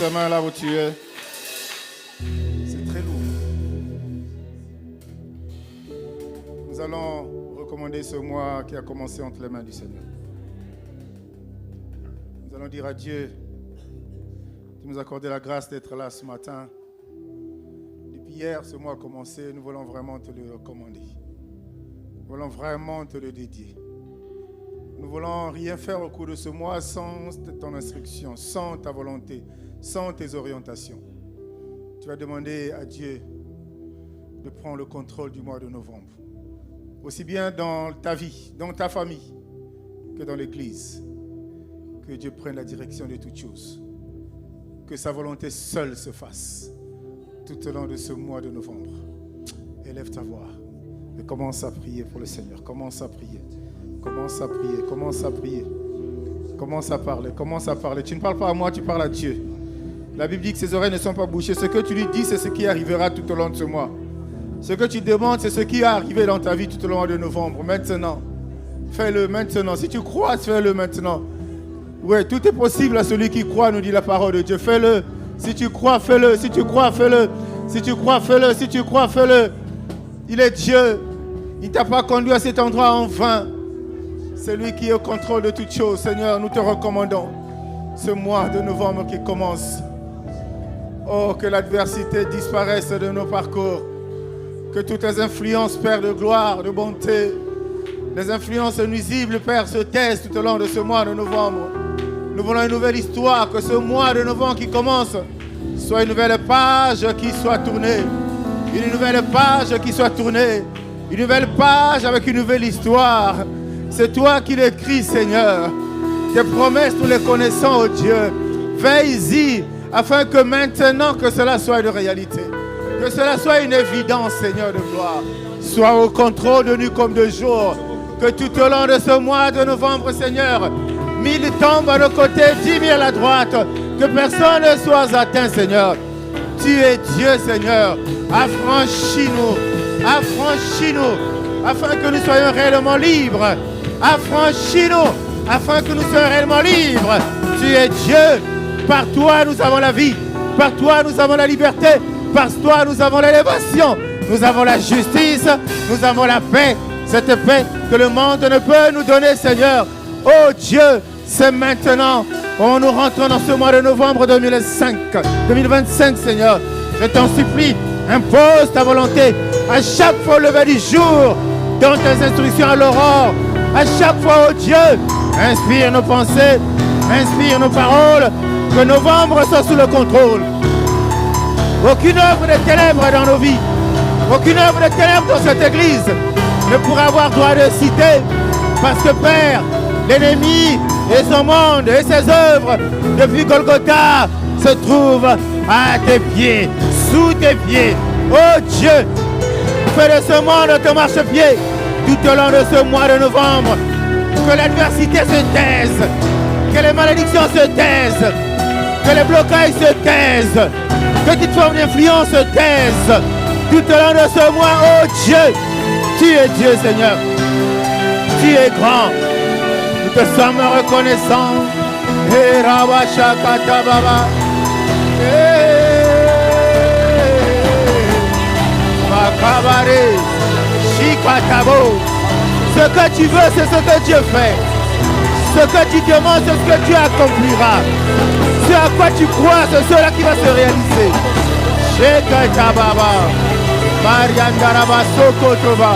tes mains là où tu es. C'est très lourd. Nous allons recommander ce mois qui a commencé entre les mains du Seigneur. Nous allons dire à Dieu de nous accorder la grâce d'être là ce matin. Depuis hier, ce mois a commencé, nous voulons vraiment te le recommander. Nous voulons vraiment te le dédier. Nous ne voulons rien faire au cours de ce mois sans ton instruction, sans ta volonté, sans tes orientations. Tu vas demander à Dieu de prendre le contrôle du mois de novembre. Aussi bien dans ta vie, dans ta famille, que dans l'Église. Que Dieu prenne la direction de toutes choses. Que sa volonté seule se fasse tout au long de ce mois de novembre. Élève ta voix et commence à prier pour le Seigneur. Commence à prier. Commence à prier, commence à prier. Commence à parler, commence à parler. Tu ne parles pas à moi, tu parles à Dieu. La Bible dit que ses oreilles ne sont pas bouchées. Ce que tu lui dis, c'est ce qui arrivera tout au long de ce mois. Ce que tu demandes, c'est ce qui est arrivé dans ta vie tout au long de novembre. Maintenant, fais-le maintenant. Si tu crois, fais-le maintenant. Oui, tout est possible à celui qui croit, nous dit la parole de Dieu. Fais-le. Si tu crois, fais-le. Si tu crois, fais-le. Si tu crois, fais-le. Si tu crois, fais-le. Il est Dieu. Il ne t'a pas conduit à cet endroit en vain. C'est lui qui est au contrôle de toutes choses. Seigneur, nous te recommandons ce mois de novembre qui commence. Oh, que l'adversité disparaisse de nos parcours. Que toutes les influences, Père, de gloire, de bonté, les influences nuisibles, Père, se taisent tout au long de ce mois de novembre. Nous voulons une nouvelle histoire, que ce mois de novembre qui commence soit une nouvelle page qui soit tournée. Une nouvelle page qui soit tournée. Une nouvelle page avec une nouvelle histoire. C'est toi qui l'écris, Seigneur. Tes promesses, nous les connaissons, oh Dieu. Veille-y, afin que maintenant que cela soit une réalité. Que cela soit une évidence, Seigneur de gloire. Sois au contrôle de nuit comme de jour. Que tout au long de ce mois de novembre, Seigneur, 1000 tombent à nos côtés, 10 000 à la droite. Que personne ne soit atteint, Seigneur. Tu es Dieu, Seigneur. Affranchis-nous. Affranchis-nous. Afin que nous soyons réellement libres. Affranchis-nous. Afin que nous soyons réellement libres. Tu es Dieu. Par toi, nous avons la vie. Par toi, nous avons la liberté. Par toi, nous avons l'élévation. Nous avons la justice. Nous avons la paix. Cette paix que le monde ne peut nous donner, Seigneur. Oh Dieu, c'est maintenant. Oh, nous rentrons dans ce mois de novembre 2025, Seigneur. Je t'en supplie, impose ta volonté. À chaque fois au lever du jour, dans tes instructions à l'aurore. À chaque fois, oh Dieu, inspire nos pensées, inspire nos paroles. Que novembre soit sous le contrôle. Aucune œuvre de ténèbres dans nos vies, aucune œuvre de ténèbres dans cette église ne pourra avoir droit de citer. Parce que Père, l'ennemi et son monde et ses œuvres depuis Golgotha se trouvent à tes pieds, sous tes pieds. Oh Dieu, fais de ce monde ton marchepied tout au long de ce mois de novembre. Que l'adversité se taise, que les malédictions se taisent, que les blocages se taisent, que toute forme d'influence se taise tout au long de ce mois. Oh Dieu, tu es Dieu, Seigneur. Tu es grand. Nous te sommes reconnaissants. Et Rabashakata Baba. Makabare. Shikatabo. Ce que tu veux, c'est ce que Dieu fait. Ce que tu demandes, c'est ce que Dieu accomplira. Ce à quoi tu crois, c'est cela qui va se réaliser. Shekata Baba. Mariandaraba Sokotoba.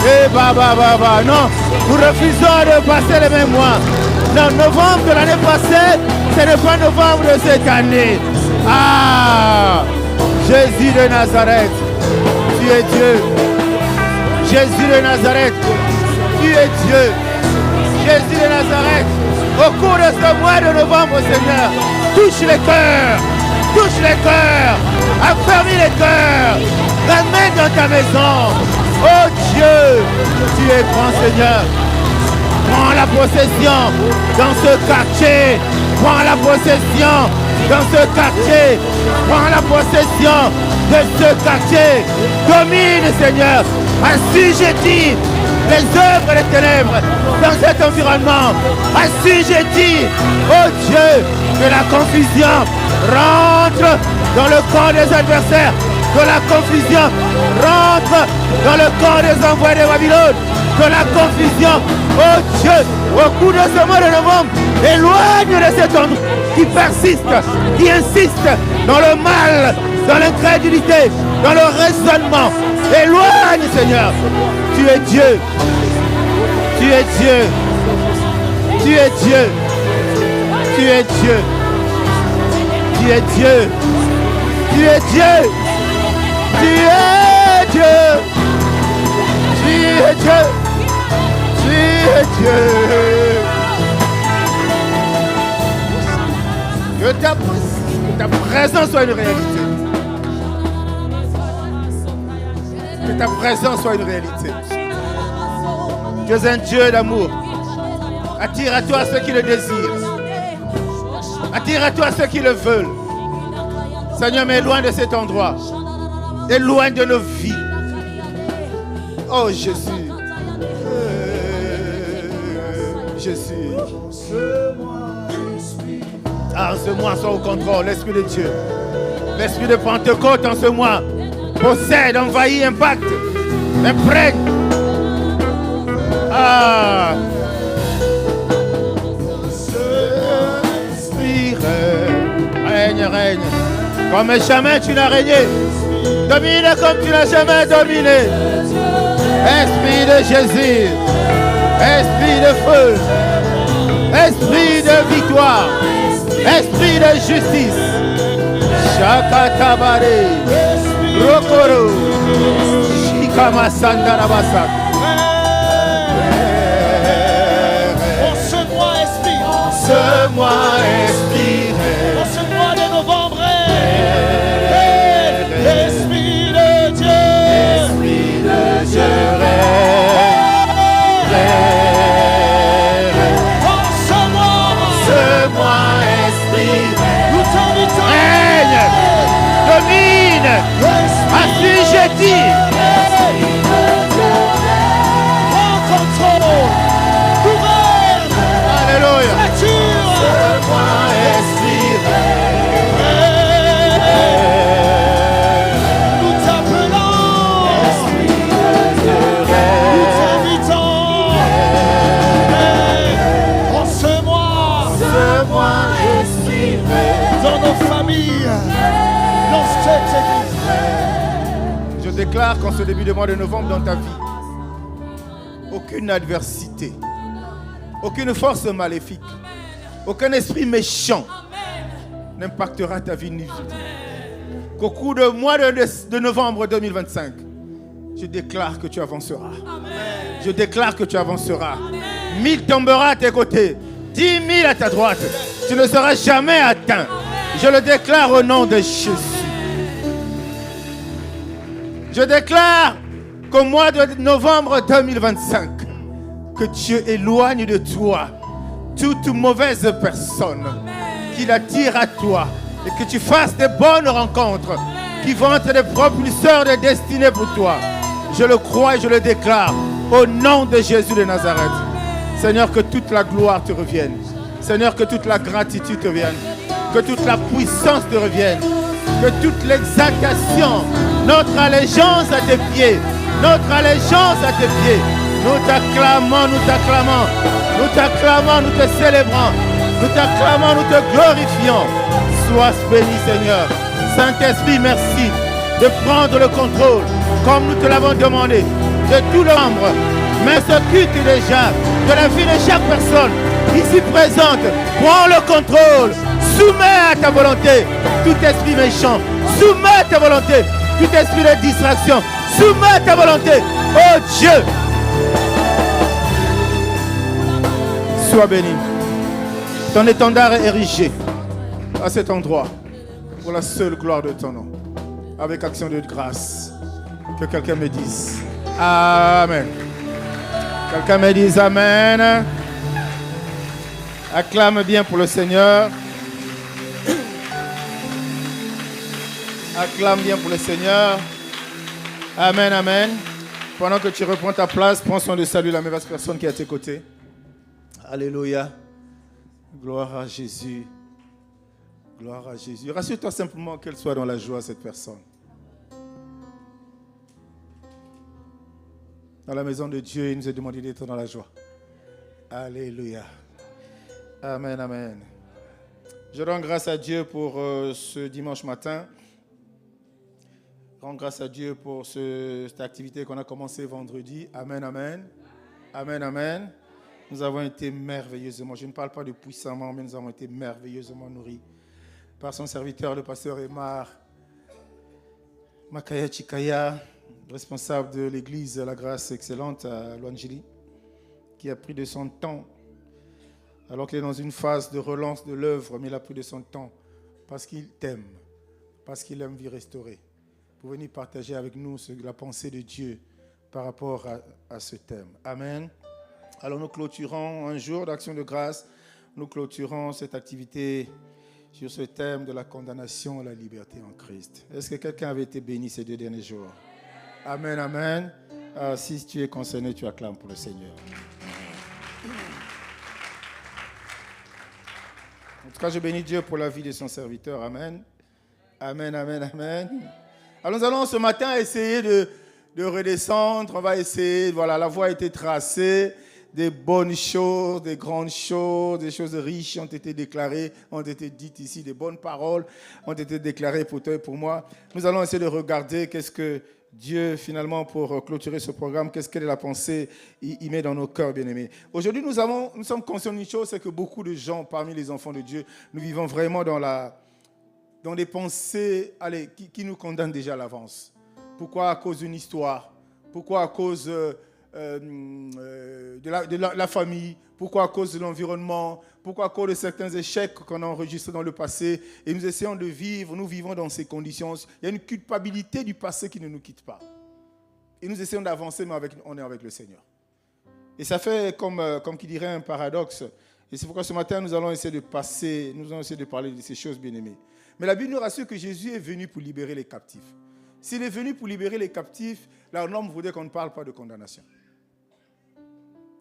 Eh Baba Baba. Non, nous refusons de passer les mêmes mois. Non, novembre de l'année passée, ce n'est pas novembre de cette année. Ah, Jésus de Nazareth, tu es Dieu. Jésus de Nazareth, tu es Dieu. Jésus de Nazareth, au cours de ce mois de novembre, Seigneur, touche les cœurs, affermis les cœurs, ramène dans ta maison. Oh Dieu, tu es grand, Seigneur. Prends la possession dans ce quartier. Prends la possession dans ce quartier. Prends la possession de ce quartier. Domine, Seigneur. Assujettis les œuvres des ténèbres dans cet environnement. Assujettis, oh Dieu, que la confusion rentre dans le camp des adversaires, que la confusion rentre dans le camp des envoyés de Babylone, que la confusion, oh Dieu, au cours de ce mois de novembre, éloigne de cet endroit qui persiste, qui insiste dans le mal, dans l'incrédulité, dans le raisonnement. Éloigne, Seigneur. Tu es Dieu. Tu es Dieu. Tu es Dieu. Tu es Dieu. Tu es Dieu. Tu es Dieu. Tu es Dieu. Tu es Dieu. Tu es Dieu. Que ta présence soit une réalité. Que ta présence soit une réalité. Tu es un Dieu d'amour. Attire à toi ceux qui le désirent. Attire à toi ceux qui le veulent. Seigneur, mais loin de cet endroit. Et loin de nos vies. Oh Jésus. Jésus. Ah, ce mois soit au contrôle, l'Esprit de Dieu. L'Esprit de Pentecôte en ce mois possède, envahit, impacte, imprègne. Ah. Esprit règne, règne. Comme jamais tu n'as régné. Domine comme tu n'as jamais dominé. Esprit de Jésus. Esprit de feu. Esprit de victoire. Esprit de justice. Shakatabare. Rokoro. Shikama Sandarabasa. En ce mois, esprit. En ce mois, esprit. En ce mois de novembre. Esprit de Dieu. Esprit de Dieu. Assujetti. Prends contrôle. Gouverne. Alléluia. Nous t'appelons. Nous t'invitons. En ce mois, dans nos familles, dans cette église. Je déclare qu'en ce début de mois de novembre dans ta vie, aucune adversité, aucune force maléfique, aucun esprit méchant n'impactera ta vie ni vie. Qu'au cours du mois de novembre 2025, je déclare que tu avanceras. Je déclare que tu avanceras. 1000 tombera à tes côtés, 10 000 à ta droite. Tu ne seras jamais atteint. Je le déclare au nom de Jésus. Je déclare qu'au mois de novembre 2025, que Dieu éloigne de toi toute mauvaise personne qui l'attire à toi et que tu fasses des bonnes rencontres qui vont être des propulseurs de destinée pour toi. Je le crois et je le déclare au nom de Jésus de Nazareth. Seigneur, que toute la gloire te revienne. Seigneur, que toute la gratitude te revienne. Que toute la puissance te revienne. Que toute l'exaltation, notre allégeance à tes pieds, notre allégeance à tes pieds. Nous t'acclamons, nous t'acclamons, nous t'acclamons, nous te célébrons, nous t'acclamons, nous te glorifions. Sois béni, Seigneur. Saint-Esprit, merci de prendre le contrôle, comme nous te l'avons demandé, de tout le membre. Mais s'occupe déjà de la vie de chaque personne ici présente. Prends le contrôle. Soumets à ta volonté tout esprit méchant. Soumets à ta volonté tout esprit de distraction. Soumets à ta volonté. Oh Dieu. Sois béni. Ton étendard est érigé à cet endroit pour la seule gloire de ton nom. Avec action de grâce. Que quelqu'un me dise Amen. Quelqu'un me dise Amen. Acclame bien pour le Seigneur. Acclame bien pour le Seigneur. Amen, amen. Pendant que tu reprends ta place, prends soin de saluer la mauvaise personne qui est à tes côtés. Alléluia. Gloire à Jésus. Gloire à Jésus. Rassure-toi simplement qu'elle soit dans la joie, cette personne. Dans la maison de Dieu, il nous est demandé d'être dans la joie. Alléluia. Amen, amen. Je rends grâce à Dieu pour ce dimanche matin. Je rends grâce à Dieu pour cette activité qu'on a commencée vendredi. Amen, amen. Amen, amen. Nous avons été merveilleusement, je ne parle pas de puissamment, mais nous avons été merveilleusement nourris par son serviteur, le pasteur Emar Makaya Chikaya, responsable de l'église La Grâce Excellente à Luangili, qui a pris de son temps, alors qu'il est dans une phase de relance de l'œuvre, mais il a pris de son temps parce qu'il t'aime, parce qu'il aime vie restaurée, pour venir partager avec nous la pensée de Dieu par rapport à ce thème. Amen. Alors nous clôturons un jour d'action de grâce, nous clôturons cette activité sur ce thème de la condamnation à la liberté en Christ. Est-ce que quelqu'un avait été béni ces 2 derniers jours? Amen, amen. Si tu es concerné, tu acclames pour le Seigneur. En tout cas, je bénis Dieu pour la vie de son serviteur. Amen. Amen, amen, amen. Alors nous allons ce matin essayer de redescendre. On va essayer, voilà, la voie a été tracée. Des bonnes choses, des grandes choses, des choses riches ont été déclarées, ont été dites ici, des bonnes paroles ont été déclarées pour toi et pour moi. Nous allons essayer de regarder qu'est-ce que Dieu, finalement, pour clôturer ce programme, quelle est la pensée il met dans nos cœurs, bien-aimés. Aujourd'hui, nous sommes conscients d'une chose, c'est que beaucoup de gens, parmi les enfants de Dieu, nous vivons vraiment dans des pensées qui nous condamnent déjà à l'avance. Pourquoi? À cause d'une histoire. Pourquoi? À cause de la famille. Pourquoi? À cause de l'environnement. Pourquoi? À cause de certains échecs qu'on a enregistrés dans le passé. Et nous essayons de vivre, nous vivons dans ces conditions. Il y a une culpabilité du passé qui ne nous quitte pas. Et nous essayons d'avancer, mais on est avec le Seigneur. Et ça fait comme qui dirait un paradoxe. Et c'est pourquoi ce matin, nous allons essayer de parler de ces choses, bien-aimées. Mais la Bible nous rassure que Jésus est venu pour libérer les captifs. S'il est venu pour libérer les captifs, la norme voudrait qu'on ne parle pas de condamnation.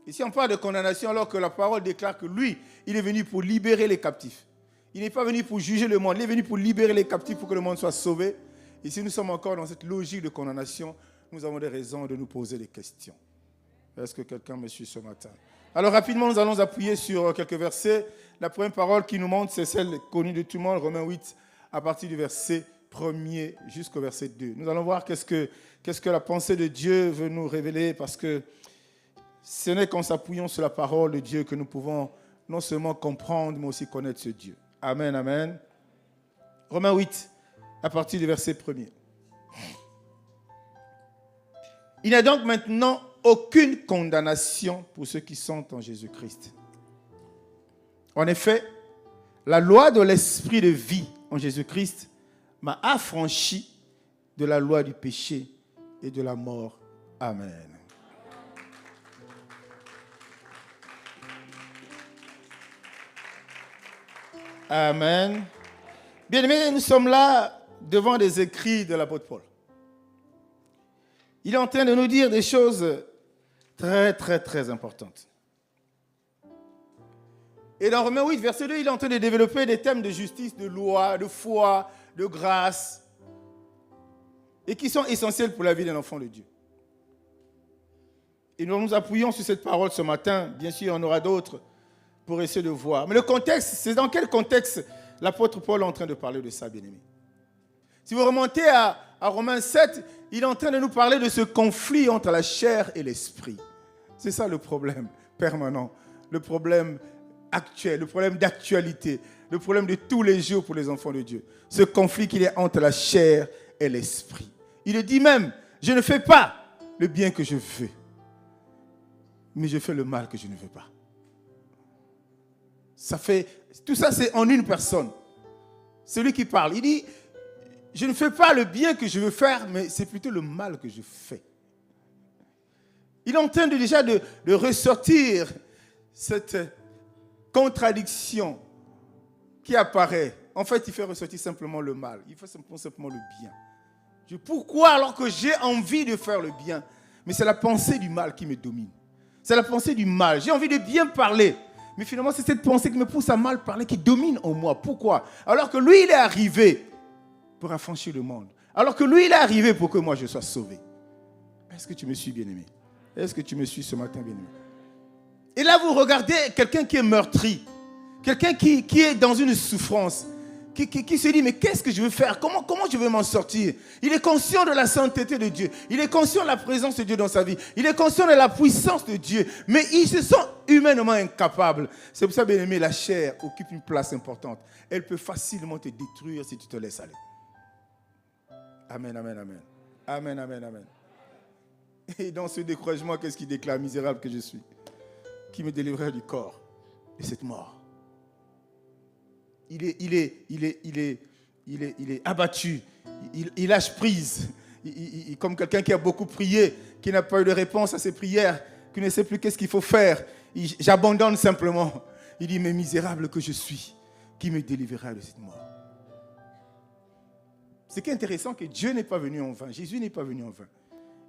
Et si on parle de condamnation alors que la parole déclare que lui, il est venu pour libérer les captifs. Il n'est pas venu pour juger le monde, il est venu pour libérer les captifs pour que le monde soit sauvé. Et si nous sommes encore dans cette logique de condamnation, nous avons des raisons de nous poser des questions. Est-ce que quelqu'un me suit ce matin? Alors rapidement, nous allons appuyer sur quelques versets. La première parole qui nous montre, c'est celle connue de tout le monde, Romains 8, à partir du verset 1er jusqu'au verset 2. Nous allons voir qu'est-ce que la pensée de Dieu veut nous révéler, parce que ce n'est qu'en s'appuyant sur la parole de Dieu que nous pouvons non seulement comprendre, mais aussi connaître ce Dieu. Amen, amen. Romains 8, à partir du verset 1er. Il n'y a donc maintenant aucune condamnation pour ceux qui sont en Jésus-Christ. En effet, la loi de l'esprit de vie en Jésus-Christ m'a affranchi de la loi du péché et de la mort. Amen. Amen. Bien-aimés, nous sommes là devant des écrits de l'apôtre Paul. Il est en train de nous dire des choses très, très, très importantes. Et dans Romains 8, verset 2, il est en train de développer des thèmes de justice, de loi, de foi, de grâce, et qui sont essentiels pour la vie d'un enfant de Dieu. Et nous nous appuyons sur cette parole ce matin. Bien sûr, il y en aura d'autres pour essayer de voir. Mais le contexte, c'est dans quel contexte l'apôtre Paul est en train de parler de ça, bien-aimé? Si vous remontez à Romains 7, il est en train de nous parler de ce conflit entre la chair et l'esprit. C'est ça le problème permanent, le problème actuel, le problème d'actualité, le problème de tous les jours pour les enfants de Dieu. Ce conflit qu'il y a entre la chair et l'esprit. Il dit même, je ne fais pas le bien que je veux, mais je fais le mal que je ne veux pas. Tout ça, c'est en une personne. C'est lui qui parle. Il dit, je ne fais pas le bien que je veux faire, mais c'est plutôt le mal que je fais. Il est en train de ressortir cette contradiction qui apparaît. En fait, il fait ressortir simplement le mal. Il fait simplement le bien. Pourquoi alors que j'ai envie de faire le bien? Mais c'est la pensée du mal qui me domine. C'est la pensée du mal. J'ai envie de bien parler, Mais finalement, c'est cette pensée qui me pousse à mal parler, qui domine en moi. Pourquoi? Alors que lui, il est arrivé pour affranchir le monde. Alors que lui, il est arrivé pour que moi, je sois sauvé. Est-ce que tu me suis, bien-aimé? Est-ce que tu me suis ce matin, bien-aimé? Et là, vous regardez quelqu'un qui est meurtri, quelqu'un qui est dans une souffrance, qui se dit, mais qu'est-ce que je veux faire? Comment je vais m'en sortir? Il est conscient de la sainteté de Dieu. Il est conscient de la présence de Dieu dans sa vie. Il est conscient de la puissance de Dieu. Mais il se sent humainement incapable. C'est pour ça, bien-aimé, la chair occupe une place importante. Elle peut facilement te détruire si tu te laisses aller. Amen, amen, amen. Amen, amen, amen. Et dans ce découragement, qu'est-ce qu'il déclare? Misérable que je suis, qui me délivrerait du corps de cette mort. Il est abattu, il lâche prise, comme quelqu'un qui a beaucoup prié, qui n'a pas eu de réponse à ses prières, qui ne sait plus qu'est-ce qu'il faut faire. J'abandonne simplement. Il dit, mais misérable que je suis, qui me délivrera de cette mort. Ce qui est intéressant, que Dieu n'est pas venu en vain, Jésus n'est pas venu en vain.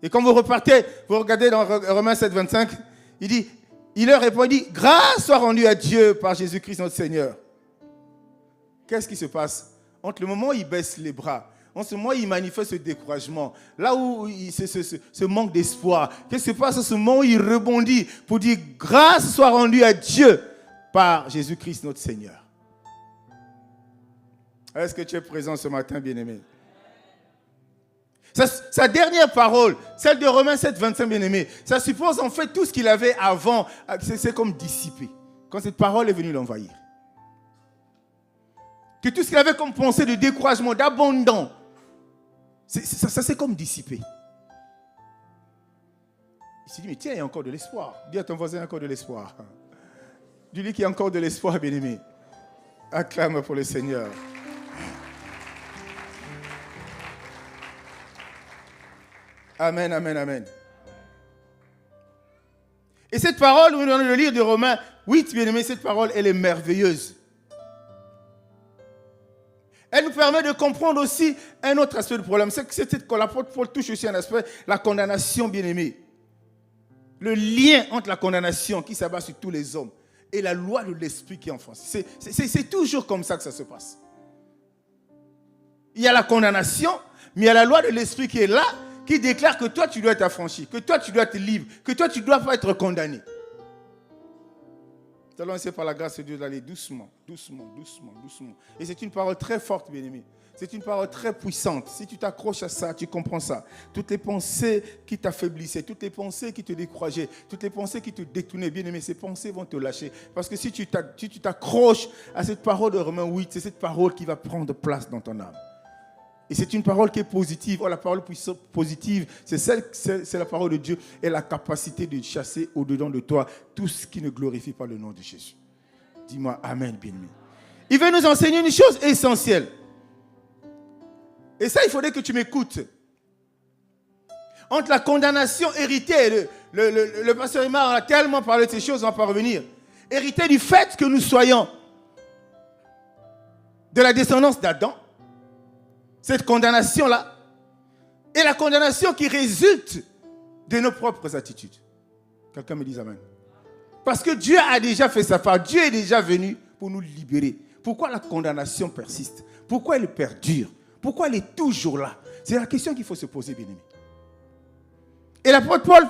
Et quand vous repartez, vous regardez dans Romains 7, 25, il leur répond, il dit, grâce soit rendue à Dieu par Jésus-Christ notre Seigneur. Qu'est-ce qui se passe? Entre le moment où il baisse les bras, en ce moment où il manifeste ce découragement, là où ce manque d'espoir, qu'est-ce qui se passe à ce moment où il rebondit pour dire grâce soit rendue à Dieu par Jésus-Christ notre Seigneur? Est-ce que tu es présent ce matin, bien-aimé? Sa dernière parole, celle de Romains 7, 25, bien-aimé, ça suppose en fait tout ce qu'il avait avant, c'est comme dissipé, quand cette parole est venue l'envahir. Que tout ce qu'il avait comme pensée de découragement, d'abandon, ça s'est comme dissipé. Il s'est dit, mais tiens, il y a encore de l'espoir. Dis à ton voisin, il y a encore de l'espoir. Dis-lui qu'il y a encore de l'espoir, bien-aimé. Acclame pour le Seigneur. Amen, amen, amen. Et cette parole, nous allons le lire de Romains 8, bien-aimé, cette parole, elle est merveilleuse. Elle nous permet de comprendre aussi un autre aspect du problème. C'est que l'apôtre Paul touche aussi un aspect, la condamnation, bien-aimée. Le lien entre la condamnation qui s'abat sur tous les hommes et la loi de l'esprit qui est en France. C'est toujours comme ça que ça se passe. Il y a la condamnation, mais il y a la loi de l'esprit qui est là, qui déclare que toi, tu dois être affranchi, que toi, tu dois être libre, que toi, tu ne dois pas être condamné. Nous allons essayer par la grâce de Dieu d'aller doucement, doucement, doucement, doucement. Et c'est une parole très forte, bien-aimé. C'est une parole très puissante. Si tu t'accroches à ça, tu comprends ça. Toutes les pensées qui t'affaiblissaient, toutes les pensées qui te décourageaient, toutes les pensées qui te détournaient, bien-aimé, ces pensées vont te lâcher. Parce que si tu t'accroches à cette parole de Romains 8, c'est cette parole qui va prendre place dans ton âme. Et c'est une parole qui est positive. Oh, la parole positive, c'est la parole de Dieu et la capacité de chasser au-dedans de toi tout ce qui ne glorifie pas le nom de Jésus. Dis-moi Amen, bien-aimé. Il veut nous enseigner une chose essentielle. Et ça, il faudrait que tu m'écoutes. Entre la condamnation héritée, le pasteur Imar a tellement parlé de ces choses, on va pas revenir. Héritée du fait que nous soyons de la descendance d'Adam, cette condamnation-là, et la condamnation qui résulte de nos propres attitudes. Quelqu'un me dit Amen. Parce que Dieu a déjà fait sa part. Dieu est déjà venu pour nous libérer. Pourquoi la condamnation persiste? Pourquoi elle perdure? Pourquoi elle est toujours là? C'est la question qu'il faut se poser, bien-aimé. Et l'apôtre Paul,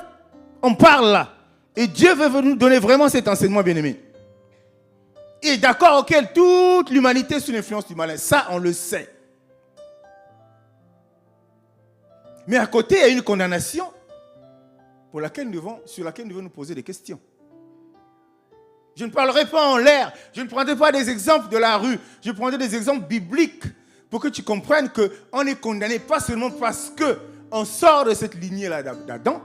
on parle là. Et Dieu veut nous donner vraiment cet enseignement, bien-aimé. Et d'accord, auquel toute l'humanité est sous l'influence du malin. Ça, on le sait. Mais à côté, il y a une condamnation sur laquelle nous devons nous poser des questions. Je ne parlerai pas en l'air. Je ne prendrai pas des exemples de la rue. Je prendrai des exemples bibliques pour que tu comprennes qu'on est condamné pas seulement parce qu'on sort de cette lignée-là d'Adam.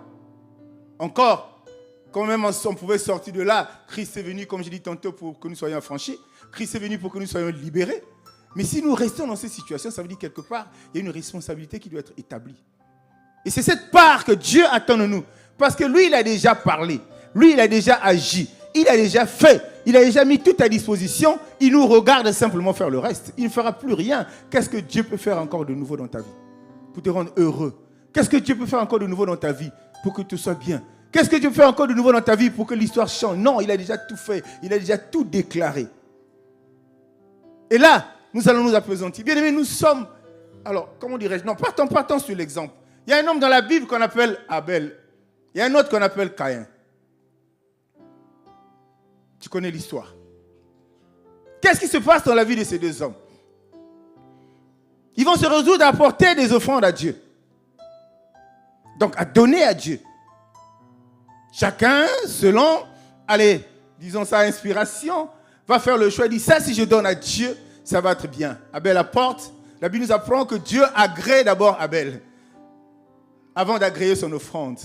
Encore, quand même on pouvait sortir de là, Christ est venu, comme j'ai dit tantôt, pour que nous soyons affranchis. Christ est venu pour que nous soyons libérés. Mais si nous restons dans cette situation, ça veut dire quelque part, il y a une responsabilité qui doit être établie. Et c'est cette part que Dieu attend de nous. Parce que lui, il a déjà parlé. Lui, il a déjà agi. Il a déjà fait. Il a déjà mis tout à disposition. Il nous regarde simplement faire le reste. Il ne fera plus rien. Qu'est-ce que Dieu peut faire encore de nouveau dans ta vie? Pour te rendre heureux. Qu'est-ce que Dieu peut faire encore de nouveau dans ta vie? Pour que tu sois bien. Qu'est-ce que tu fais encore de nouveau dans ta vie pour que l'histoire change? Non, il a déjà tout fait. Il a déjà tout déclaré. Et là, nous allons nous appesantir. Bien aimés, nous sommes... Alors, comment dirais-je? Non, partons sur l'exemple. Il y a un homme dans la Bible qu'on appelle Abel. Il y a un autre qu'on appelle Caïn. Tu connais l'histoire. Qu'est-ce qui se passe dans la vie de ces deux hommes? Ils vont se résoudre à apporter des offrandes à Dieu. Donc, à donner à Dieu. Chacun, selon, allez, disons sa inspiration, va faire le choix et dit, ça, si je donne à Dieu, ça va être bien. Abel apporte. La Bible nous apprend que Dieu agrée d'abord Abel, avant d'agréer son offrande.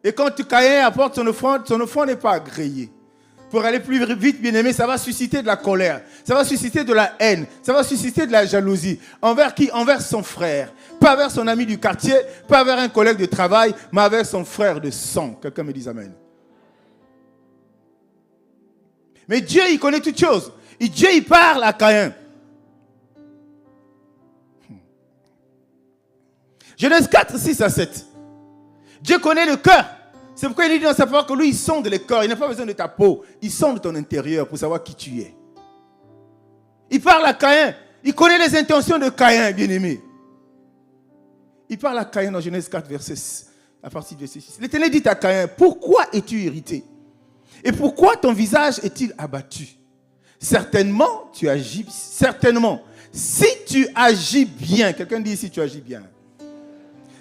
Et quand Caïn apporte son offrande n'est pas agréée. Pour aller plus vite, bien aimé, ça va susciter de la colère, ça va susciter de la haine, ça va susciter de la jalousie. Envers qui? Envers son frère. Pas envers son ami du quartier, pas envers un collègue de travail, mais envers son frère de sang. Quelqu'un me dit amen. Mais Dieu, il connaît toutes choses. Et Dieu, il parle à Caïn. Genèse 4, 6 à 7. Dieu connaît le cœur. C'est pourquoi il dit dans sa parole que lui, il sonde les cœurs. Il n'a pas besoin de ta peau. Il sonde ton intérieur pour savoir qui tu es. Il parle à Caïn. Il connaît les intentions de Caïn, bien-aimé. Il parle à Caïn dans Genèse 4, verset 6, à partir du verset 6. L'Éternel dit à Caïn, pourquoi es-tu irrité? Et pourquoi ton visage est-il abattu? Certainement, tu agis. Certainement. Si tu agis bien, quelqu'un dit si tu agis bien.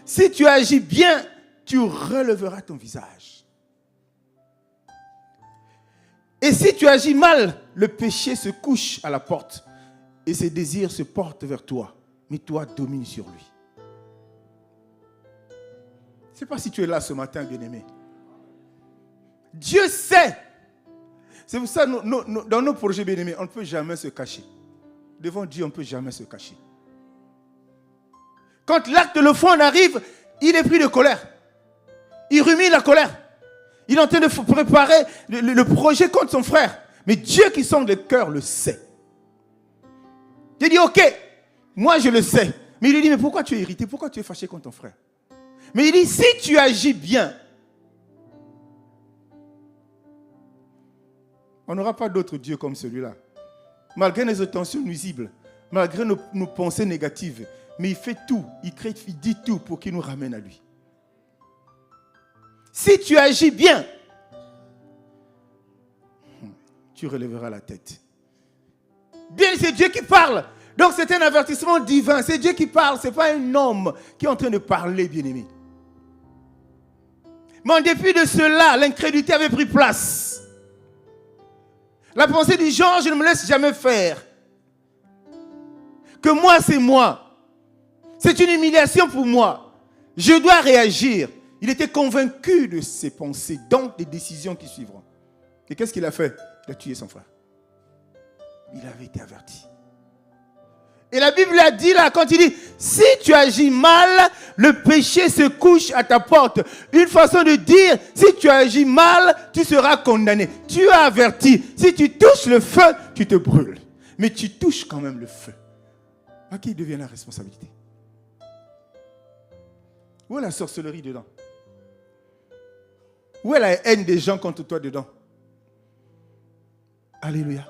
Si tu agis bien, tu relèveras ton visage. Et si tu agis mal, le péché se couche à la porte et ses désirs se portent vers toi, mais toi domine sur lui. Je ne sais pas si tu es là ce matin, bien-aimé. Dieu sait. C'est pour ça que dans nos projets, bien-aimés, on ne peut jamais se cacher. Devant Dieu, on ne peut jamais se cacher. Quand l'acte de l'offrande arrive, il est pris de colère. Il rumine la colère. Il est en train de préparer le projet contre son frère. Mais Dieu qui sonde le cœur le sait. Dieu dit, ok, moi je le sais. Mais il lui dit, mais pourquoi tu es irrité? Pourquoi tu es fâché contre ton frère? Mais il dit, si tu agis bien, on n'aura pas d'autre Dieu comme celui-là. Malgré nos intentions nuisibles, malgré nos pensées négatives, mais il fait tout, il dit tout pour qu'il nous ramène à lui. Si tu agis bien, tu relèveras la tête. Bien, c'est Dieu qui parle. Donc c'est un avertissement divin. C'est Dieu qui parle. Ce n'est pas un homme qui est en train de parler, bien-aimé. Mais en dépit de cela, l'incrédulité avait pris place. La pensée du genre, je ne me laisse jamais faire. Que moi, c'est moi. C'est une humiliation pour moi. Je dois réagir. Il était convaincu de ses pensées, donc des décisions qui suivront. Et qu'est-ce qu'il a fait? Il a tué son frère. Il avait été averti. Et la Bible a dit là, quand il dit, si tu agis mal, le péché se couche à ta porte. Une façon de dire, si tu agis mal, tu seras condamné. Tu es averti. Si tu touches le feu, tu te brûles. Mais tu touches quand même le feu. À qui devient la responsabilité? Où est la sorcellerie dedans? Où est la haine des gens contre toi dedans? Alléluia.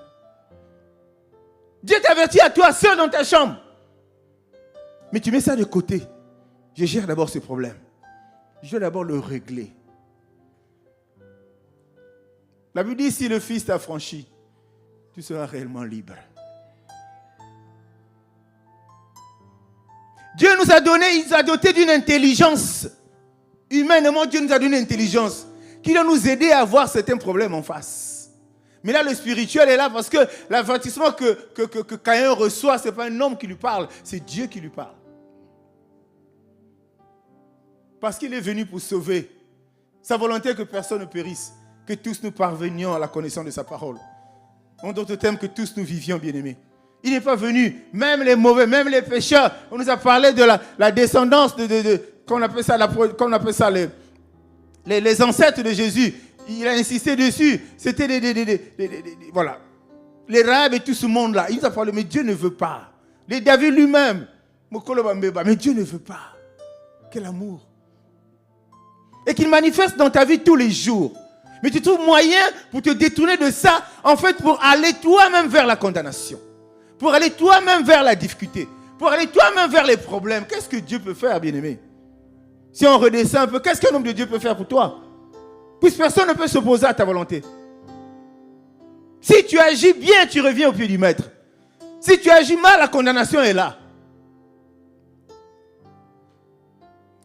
Dieu t'avertit à toi seul dans ta chambre. Mais tu mets ça de côté. Je gère d'abord ce problème. Je vais d'abord le régler. La Bible dit, si le Fils t'a franchi, tu seras réellement libre. Dieu nous a donné, il nous a doté d'une intelligence. Humainement, Dieu nous a donné une intelligence qui doit nous aider à voir certains problèmes en face. Mais là, le spirituel est là parce que l'avertissement que Caïn reçoit, ce n'est pas un homme qui lui parle, c'est Dieu qui lui parle. Parce qu'il est venu pour sauver. Sa volonté est que personne ne périsse, que tous nous parvenions à la connaissance de sa parole. En d'autres termes, que tous nous vivions bien-aimés. Il n'est pas venu, même les mauvais, même les pécheurs. On nous a parlé de la descendance, qu'on appelle ça les ancêtres de Jésus. Il a insisté dessus. C'était voilà. Les rabbins et tout ce monde-là. Il nous a parlé, mais Dieu ne veut pas. Les David lui-même. Mais Dieu ne veut pas. Quel amour. et qu'il manifeste dans ta vie tous les jours. Mais tu trouves moyen pour te détourner de ça, en fait, pour aller toi-même vers la condamnation, pour aller toi-même vers la difficulté, pour aller toi-même vers les problèmes. Qu'est-ce que Dieu peut faire, bien-aimé? Si on redescend un peu, qu'est-ce qu'un homme de Dieu peut faire pour toi? Puisque personne ne peut s'opposer à ta volonté. Si tu agis bien, tu reviens au pied du maître. Si tu agis mal, la condamnation est là.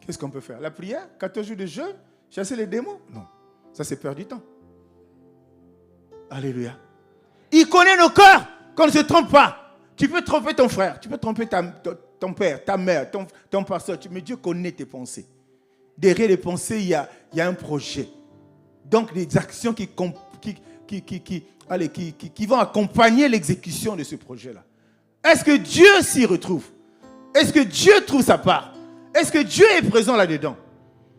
Qu'est-ce qu'on peut faire? La prière, 14 jours de jeûne, chasser les démons? Non, ça c'est perdre du temps. Alléluia. Il connaît nos cœurs, qu'on ne se trompe pas. Tu peux tromper ton frère, tu peux tromper ton père, ta mère, ton pasteur, mais Dieu connaît tes pensées. Derrière les pensées, il y a un projet. Donc des actions qui vont accompagner l'exécution de ce projet-là. Est-ce que Dieu s'y retrouve? Est-ce que Dieu trouve sa part? Est-ce que Dieu est présent là-dedans?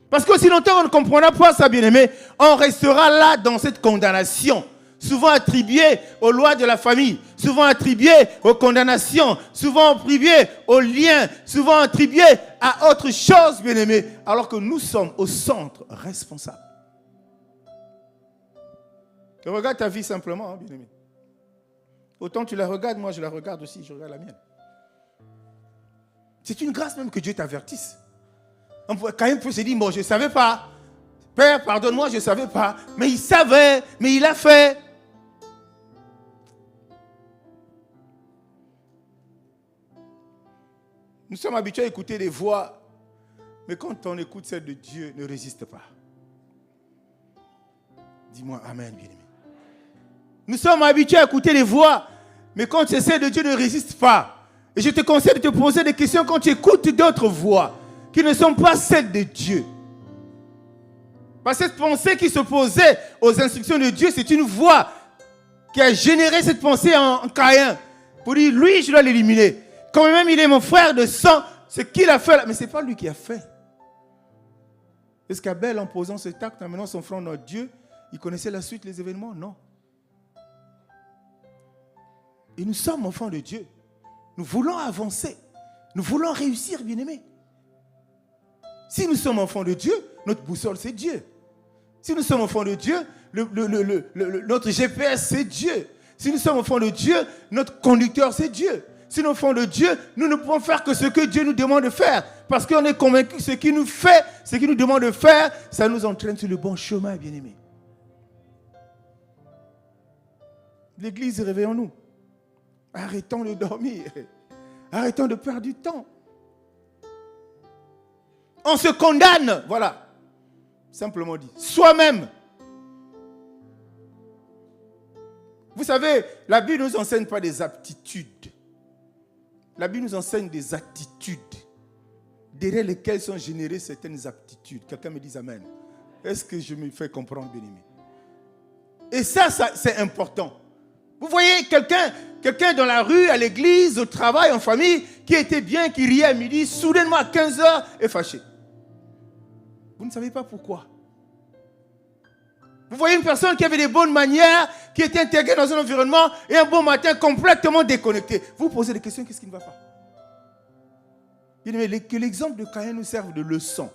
Parce qu'aussi longtemps on ne comprendra pas ça, bien-aimé, on restera là dans cette condamnation, souvent attribuée aux lois de la famille, souvent attribuée aux condamnations, souvent attribuée aux liens, souvent attribuée à autre chose, bien-aimé, alors que nous sommes au centre responsable. Tu regardes ta vie simplement, hein, bien-aimé. Autant tu la regardes, moi je la regarde aussi, je regarde la mienne. C'est une grâce même que Dieu t'avertisse. Quand même peut se dire, bon, je ne savais pas. Père, pardonne-moi, je ne savais pas. Mais il savait, mais il a fait. Nous sommes habitués à écouter des voix, mais quand on écoute celle de Dieu, ne résiste pas. Dis-moi Amen, bien-aimé. Nous sommes habitués à écouter les voix, mais quand c'est celle de Dieu, ne résiste pas. Et je te conseille de te poser des questions quand tu écoutes d'autres voix qui ne sont pas celles de Dieu. Parce que cette pensée qui s'opposait aux instructions de Dieu, c'est une voix qui a généré cette pensée en Caïn. Pour dire, lui, je dois l'éliminer. Quand même il est mon frère de sang, ce qu'il a fait là, mais ce n'est pas lui qui a fait. Est-ce qu'Abel, en posant cet acte, en menant son front à Dieu, il connaissait la suite, les événements? Non. Et nous sommes enfants de Dieu. Nous voulons avancer. Nous voulons réussir, bien-aimés. Si nous sommes enfants de Dieu, notre boussole, c'est Dieu. Si nous sommes enfants de Dieu, notre GPS, c'est Dieu. Si nous sommes enfants de Dieu, notre conducteur, c'est Dieu. Si nous sommes enfants de Dieu, nous ne pouvons faire que ce que Dieu nous demande de faire. Parce qu'on est convaincu que ce qu'il nous fait, ce qu'il nous demande de faire, ça nous entraîne sur le bon chemin, bien-aimés. L'Église, réveillons-nous. Arrêtons de dormir. Arrêtons de perdre du temps. On se condamne, voilà. Simplement dit. Soi-même. Vous savez, la Bible ne nous enseigne pas des aptitudes. La Bible nous enseigne des attitudes derrière lesquelles sont générées certaines aptitudes. Quelqu'un me dit Amen. Est-ce que je me fais comprendre, bien-aimé? Et ça, c'est important. Vous voyez quelqu'un dans la rue, à l'église, au travail, en famille, qui était bien, qui riait à midi, soudainement à 15h, est fâché. Vous ne savez pas pourquoi. Vous voyez une personne qui avait des bonnes manières, qui était intégrée dans un environnement, et un bon matin complètement déconnecté. Vous posez des questions, qu'est-ce qui ne va pas? Bien-aimé, que l'exemple de Caïn nous serve de leçon.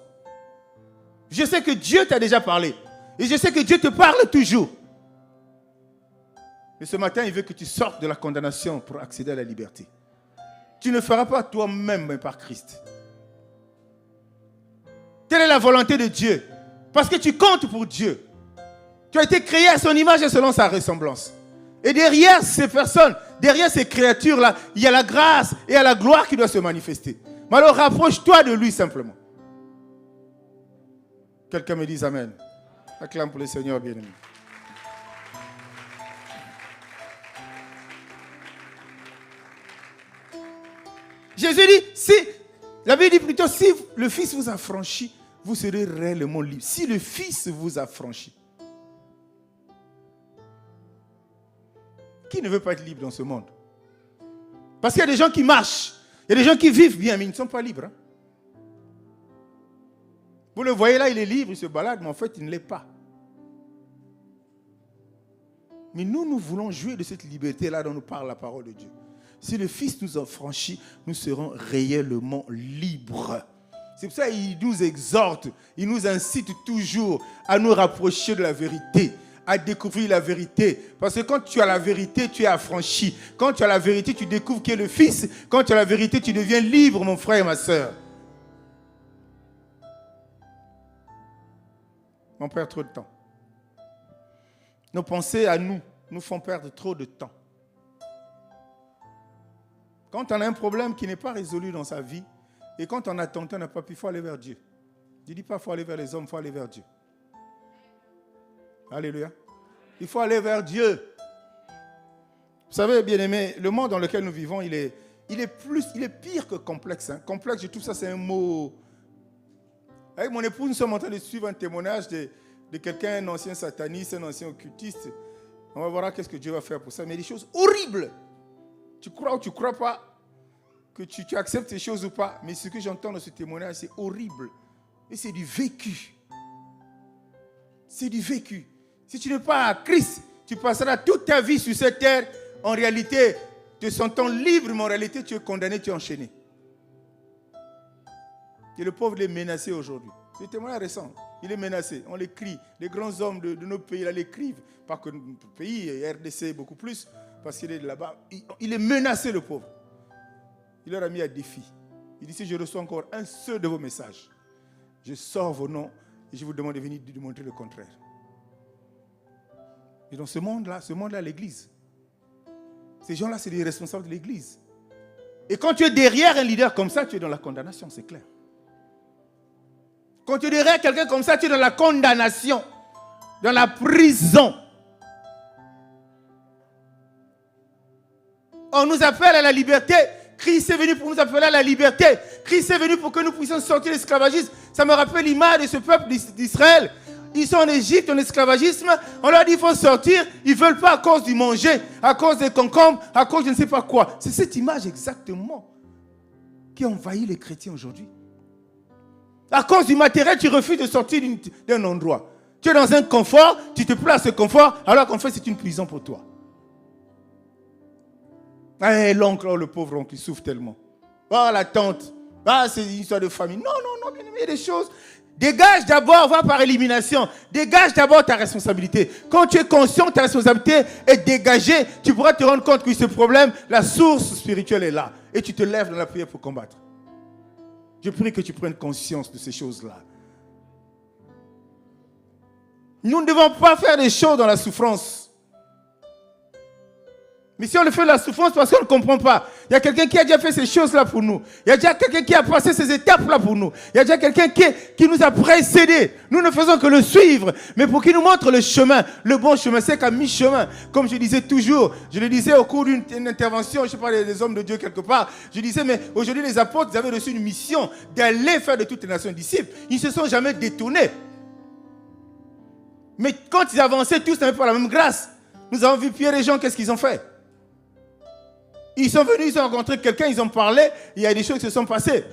Je sais que Dieu t'a déjà parlé. Et je sais que Dieu te parle toujours. Mais ce matin, il veut que tu sortes de la condamnation pour accéder à la liberté. Tu ne feras pas toi-même, mais par Christ. Telle est la volonté de Dieu. Parce que tu comptes pour Dieu. Tu as été créé à son image et selon sa ressemblance. Et derrière ces personnes, derrière ces créatures-là, il y a la grâce et il y a la gloire qui doit se manifester. Mais alors rapproche-toi de lui simplement. Quelqu'un me dit Amen. Acclame pour le Seigneur bien-aimé. Jésus dit, la Bible dit plutôt, si le Fils vous a franchi, vous serez réellement libre. Si le Fils vous a franchi. Qui ne veut pas être libre dans ce monde? Parce qu'il y a des gens qui marchent, il y a des gens qui vivent bien, mais ils ne sont pas libres. Hein? Vous le voyez là, il est libre, il se balade, mais en fait, il ne l'est pas. Mais nous voulons jouir de cette liberté-là dont nous parle la parole de Dieu. Si le Fils nous a franchis, nous serons réellement libres. C'est pour ça qu'il nous exhorte, il nous incite toujours à nous rapprocher de la vérité, à découvrir la vérité. Parce que quand tu as la vérité, tu es affranchi. Quand tu as la vérité, tu découvres qui est le Fils. Quand tu as la vérité, tu deviens libre, mon frère et ma soeur. On perd trop de temps. Nos pensées à nous font perdre trop de temps. Quand on a un problème qui n'est pas résolu dans sa vie, et quand on a tenté, on n'a pas pu, il faut aller vers Dieu. Je ne dis pas qu'il faut aller vers les hommes, il faut aller vers Dieu. Alléluia. Il faut aller vers Dieu. Vous savez, bien-aimés, le monde dans lequel nous vivons, il est pire que complexe. Hein. Complexe, je trouve ça, c'est un mot. Avec mon épouse, nous sommes en train de suivre un témoignage de quelqu'un, un ancien sataniste, un ancien occultiste. On va voir qu'est-ce que Dieu va faire pour ça. Mais des choses horribles. Tu crois ou tu ne crois pas que tu acceptes ces choses ou pas. Mais ce que j'entends dans ce témoignage, c'est horrible. Et c'est du vécu. C'est du vécu. Si tu n'es pas à Christ, tu passeras toute ta vie sur cette terre. En réalité, te sentant libre, mais en réalité, tu es condamné, tu es enchaîné. Et le pauvre est menacé aujourd'hui. C'est un témoignage récent. Il est menacé. On l'écrit. Les grands hommes de nos pays là l'écrivent. Pas que notre pays, RDC beaucoup plus, parce qu'il est là-bas. Il est menacé, le pauvre. Il leur a mis à défi. Il dit, si je reçois encore un seul de vos messages, je sors vos noms et je vous demande de venir démontrer le contraire. Et dans ce monde-là, l'Église. Ces gens-là, c'est les responsables de l'Église. Et quand tu es derrière un leader comme ça, tu es dans la condamnation, c'est clair. Quand tu es derrière quelqu'un comme ça, tu es dans la condamnation, dans la prison. On nous appelle à la liberté. Christ est venu pour nous appeler à la liberté. Christ est venu pour que nous puissions sortir de l'esclavagisme. Ça me rappelle l'image de ce peuple d'Israël. Ils sont en Égypte, en esclavagisme. On leur dit qu'il faut sortir. Ils ne veulent pas à cause du manger, à cause des concombres, à cause de je ne sais pas quoi. C'est cette image exactement qui envahit les chrétiens aujourd'hui. À cause du matériel, tu refuses de sortir d'un endroit. Tu es dans un confort, tu te places ce confort, alors qu'en fait, c'est une prison pour toi. Ah, l'oncle, le pauvre oncle, il souffre tellement. Ah, la tante, ah, c'est une histoire de famille. Non, bien aimé, il y a des choses. Dégage d'abord, va par élimination. Dégage d'abord ta responsabilité. Quand tu es conscient que ta responsabilité est dégagée, tu pourras te rendre compte que ce problème, la source spirituelle est là. Et tu te lèves dans la prière pour combattre. Je prie que tu prennes conscience de ces choses-là. Nous ne devons pas faire des choses dans la souffrance. Mais si on le fait la souffrance, parce qu'on ne comprend pas. Il y a quelqu'un qui a déjà fait ces choses-là pour nous. Il y a déjà quelqu'un qui a passé ces étapes-là pour nous. Il y a déjà quelqu'un qui nous a précédés. Nous ne faisons que le suivre. Mais pour qu'il nous montre le chemin, le bon chemin, c'est qu'à mi-chemin, comme je disais toujours, je le disais au cours d'une intervention, je ne sais pas, les hommes de Dieu quelque part, je disais, mais aujourd'hui les apôtres, ils avaient reçu une mission d'aller faire de toutes les nations disciples. Ils ne se sont jamais détournés. Mais quand ils avançaient, tous n'avaient pas la même grâce. Nous avons vu Pierre et Jean, qu'est-ce qu'ils ont fait? Ils sont venus, ils ont rencontré quelqu'un, ils ont parlé, il y a des choses qui se sont passées.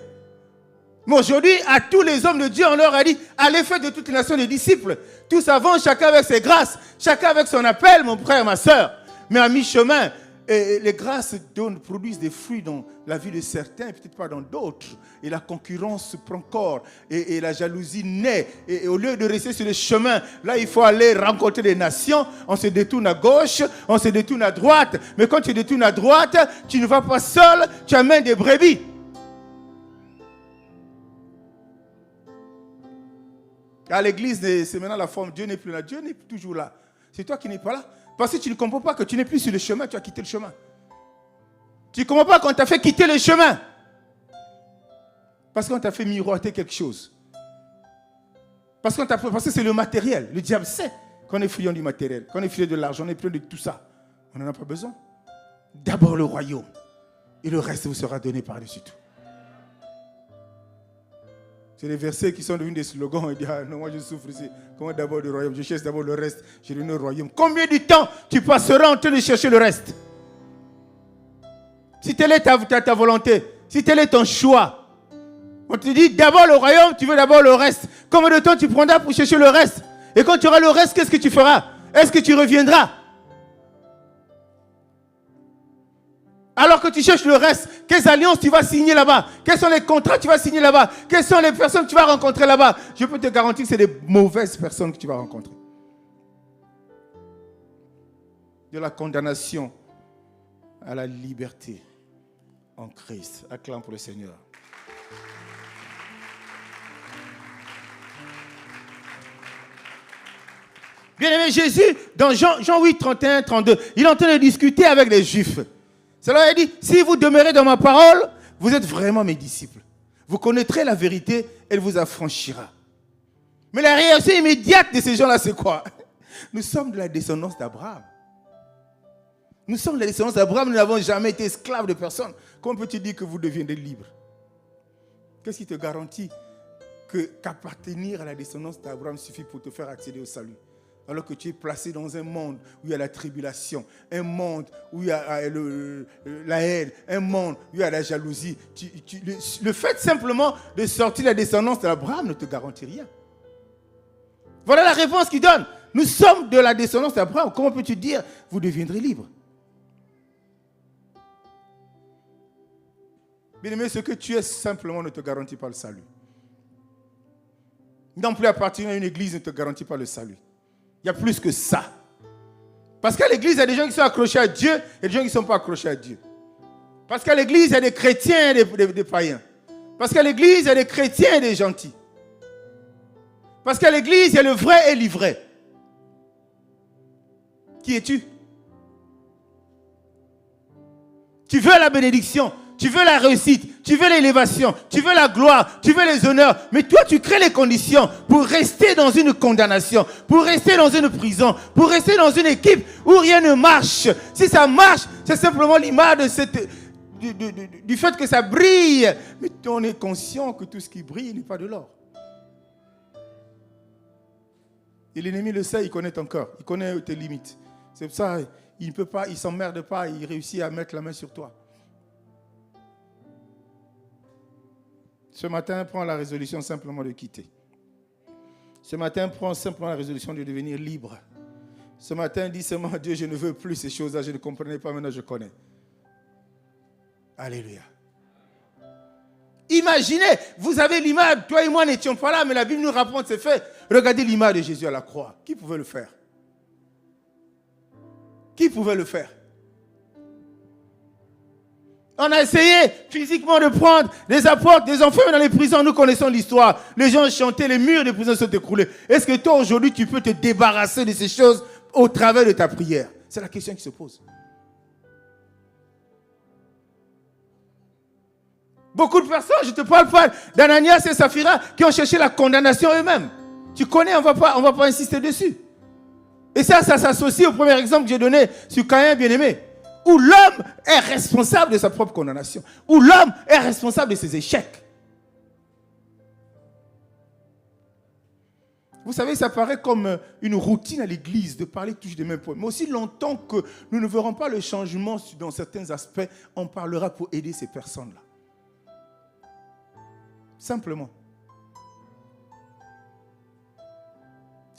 Mais aujourd'hui, à tous les hommes de Dieu, on leur a dit, allez faire de toutes les nations des disciples. Tous avancent, chacun avec ses grâces, chacun avec son appel, mon frère, ma soeur. Mais à mi-chemin, les grâces produisent des fruits dans la vie de certains, peut-être pas dans d'autres. Et la concurrence prend corps, et la jalousie naît. Et au lieu de rester sur le chemin, là, il faut aller rencontrer les nations. On se détourne à gauche, on se détourne à droite. Mais quand tu détournes à droite, tu ne vas pas seul, tu amènes des brebis. À l'église, c'est maintenant la forme. Dieu n'est plus là. Dieu n'est toujours là. C'est toi qui n'es pas là. Parce que tu ne comprends pas que tu n'es plus sur le chemin, tu as quitté le chemin. Tu ne comprends pas qu'on t'a fait quitter le chemin. Parce qu'on t'a fait miroiter quelque chose. Parce que c'est le matériel. Le diable sait qu'on est friand du matériel, qu'on est friand de l'argent, on est friand de tout ça. On n'en a pas besoin. D'abord le royaume. Et le reste vous sera donné par-dessus tout. C'est les versets qui sont devenus des slogans. Il dit, ah non, moi je souffre ici. Comment d'abord le royaume? Je cherche d'abord le reste. Je donne le royaume. Combien de temps tu passeras en train de chercher le reste? Si telle est ta volonté, si tel est ton choix, on te dit d'abord le royaume, tu veux d'abord le reste. Combien de temps tu prendras pour chercher le reste? Et quand tu auras le reste, qu'est-ce que tu feras? Est-ce que tu reviendras? Alors que tu cherches le reste, quelles alliances tu vas signer là-bas? Quels sont les contrats que tu vas signer là-bas? Quelles sont les personnes que tu vas rencontrer là-bas? Je peux te garantir que c'est des mauvaises personnes que tu vas rencontrer. De la condamnation à la liberté en Christ. Acclame pour le Seigneur. Bien-aimé, Jésus, dans Jean 8, 31, 32, il est en train de discuter avec les Juifs. Cela dit, si vous demeurez dans ma parole, vous êtes vraiment mes disciples. Vous connaîtrez la vérité, elle vous affranchira. Mais la réaction immédiate de ces gens-là, c'est quoi? Nous sommes de la descendance d'Abraham. Nous sommes de la descendance d'Abraham, nous n'avons jamais été esclaves de personne. Comment peux-tu dire que vous deviendrez libres? Qu'est-ce qui te garantit qu'appartenir à la descendance d'Abraham suffit pour te faire accéder au salut? Alors que tu es placé dans un monde où il y a la tribulation, un monde où il y a la haine, un monde où il y a la jalousie. Le fait simplement de sortir de la descendance d'Abraham ne te garantit rien. Voilà la réponse qu'il donne. Nous sommes de la descendance d'Abraham. Comment peux-tu dire vous deviendrez libres? Bien-aimé, ce que tu es simplement ne te garantit pas le salut. Non plus appartenir à une église ne te garantit pas le salut. Il y a plus que ça. Parce qu'à l'église, il y a des gens qui sont accrochés à Dieu et des gens qui ne sont pas accrochés à Dieu. Parce qu'à l'église, il y a des chrétiens et des païens. Parce qu'à l'église, il y a des chrétiens et des gentils. Parce qu'à l'église, il y a le vrai et l'ivraie. Qui es-tu? Tu veux la bénédiction, tu veux la réussite, tu veux l'élévation, tu veux la gloire, tu veux les honneurs. Mais toi, tu crées les conditions pour rester dans une condamnation, pour rester dans une prison, pour rester dans une équipe où rien ne marche. Si ça marche, c'est simplement l'image du fait que ça brille. Mais on est conscient que tout ce qui brille n'est pas de l'or. Et l'ennemi le sait, il connaît ton cœur, il connaît tes limites. C'est pour ça il ne peut pas, il ne s'emmerde pas, il réussit à mettre la main sur toi. Ce matin, prends la résolution simplement de quitter. Ce matin, prends simplement la résolution de devenir libre. Ce matin, dis seulement à Dieu, je ne veux plus ces choses-là, je ne comprenais pas, maintenant je connais. Alléluia. Imaginez, vous avez l'image, toi et moi n'étions pas là, mais la Bible nous raconte ces faits. Regardez l'image de Jésus à la croix. Qui pouvait le faire? Qui pouvait le faire? On a essayé physiquement de prendre des apôtres, des enfants dans les prisons. Nous connaissons l'histoire. Les gens chantaient, les murs des prisons sont écroulés. Est-ce que toi, aujourd'hui, tu peux te débarrasser de ces choses au travers de ta prière? C'est la question qui se pose. Beaucoup de personnes, je ne te parle pas d'Ananias et Saphira qui ont cherché la condamnation eux-mêmes. Tu connais, on va pas insister dessus. Et ça s'associe au premier exemple que j'ai donné sur Caïn bien-aimé. Où l'homme est responsable de sa propre condamnation. Où l'homme est responsable de ses échecs. Vous savez, ça paraît comme une routine à l'église de parler toujours des mêmes points. Mais aussi longtemps que nous ne verrons pas le changement dans certains aspects, on parlera pour aider ces personnes-là. Simplement.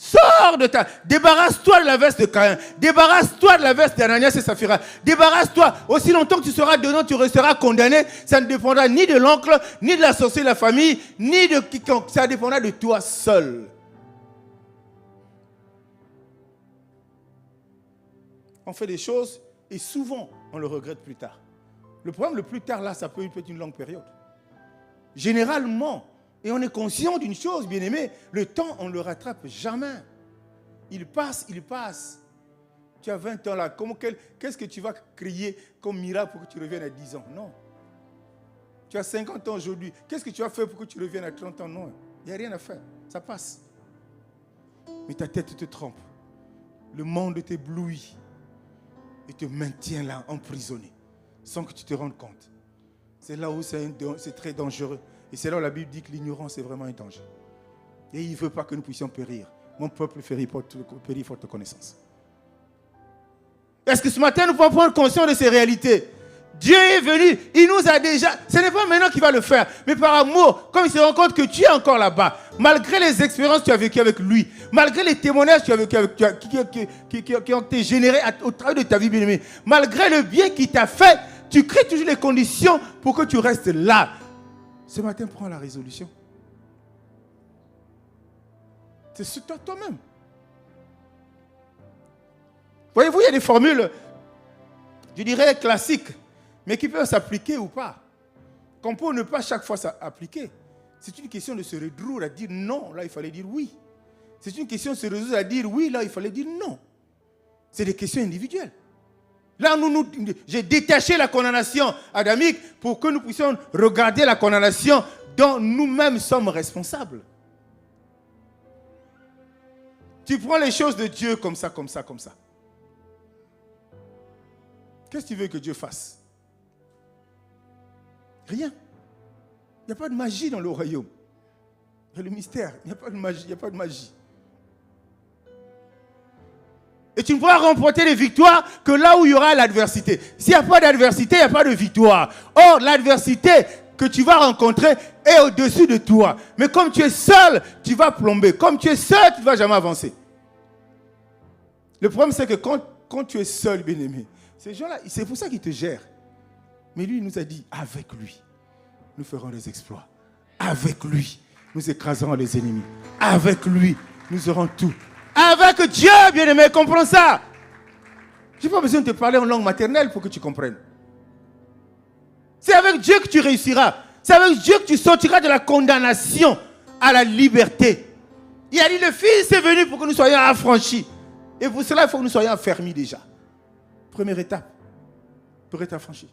Sors de ta... Débarrasse-toi de la veste de Caïn. Débarrasse-toi de la veste d'Ananias et Saphira. Débarrasse-toi. Aussi longtemps que tu seras dedans, tu resteras condamné. Ça ne dépendra ni de l'oncle, ni de la sorcière de la famille, ni de quiconque. Ça dépendra de toi seul. On fait des choses et souvent, on le regrette plus tard. Le problème, le plus tard, là, ça peut être une longue période. Généralement, et on est conscient d'une chose, bien-aimé, le temps, on ne le rattrape jamais. Il passe, il passe. Tu as 20 ans là, qu'est-ce que tu vas crier comme miracle pour que tu reviennes à 10 ans? Non. Tu as 50 ans aujourd'hui, qu'est-ce que tu vas faire pour que tu reviennes à 30 ans? Non, il n'y a rien à faire, ça passe. Mais ta tête te trompe. Le monde t'éblouit et te maintient là, emprisonné, sans que tu te rendes compte. C'est là où c'est très dangereux. Et c'est là où la Bible dit que l'ignorance est vraiment un danger. Et il ne veut pas que nous puissions périr. Mon peuple périt faute de connaissance. Est-ce que ce matin, nous pouvons prendre conscience de ces réalités? Dieu est venu, il nous a déjà... Ce n'est pas maintenant qu'il va le faire, mais par amour, comme il se rend compte que tu es encore là-bas, malgré les expériences que tu as vécues avec lui, malgré les témoignages que tu as vécus avec qui ont été générés au travers de ta vie bien-aimée, malgré le bien qu'il t'a fait, Tu crées toujours les conditions pour que tu restes là. Ce matin, prends la résolution. C'est sur toi-même. Voyez-vous, il y a des formules, je dirais classiques, mais qui peuvent s'appliquer ou pas. Qu'on peut ne pas chaque fois s'appliquer. C'est une question de se résoudre à dire non, là il fallait dire oui. C'est une question de se résoudre à dire oui, là il fallait dire non. C'est des questions individuelles. Là, j'ai détaché la condamnation adamique pour que nous puissions regarder la condamnation dont nous-mêmes sommes responsables. Tu prends les choses de Dieu comme ça, comme ça, comme ça. Qu'est-ce que tu veux que Dieu fasse? Rien. Il n'y a pas de magie dans le royaume. Il y a le mystère. Il n'y a pas de magie. Il n'y a pas de magie. Et tu ne pourras remporter les victoires que là où il y aura l'adversité. S'il n'y a pas d'adversité, il n'y a pas de victoire. Or, l'adversité que tu vas rencontrer est au-dessus de toi. Mais comme tu es seul, tu vas plomber. Comme tu es seul, tu ne vas jamais avancer. Le problème, c'est que quand tu es seul, bien-aimé, ces gens-là, c'est pour ça qu'ils te gèrent. Mais lui, il nous a dit, avec lui, nous ferons des exploits. Avec lui, nous écraserons les ennemis. Avec lui, nous aurons tout. Avec Dieu, bien-aimé, comprends ça. Je n'ai pas besoin de te parler en langue maternelle pour que tu comprennes. C'est avec Dieu que tu réussiras. C'est avec Dieu que tu sortiras de la condamnation à la liberté. Il a dit, le Fils est venu pour que nous soyons affranchis. Et pour cela, il faut que nous soyons affermis déjà. Première étape pour être affranchi.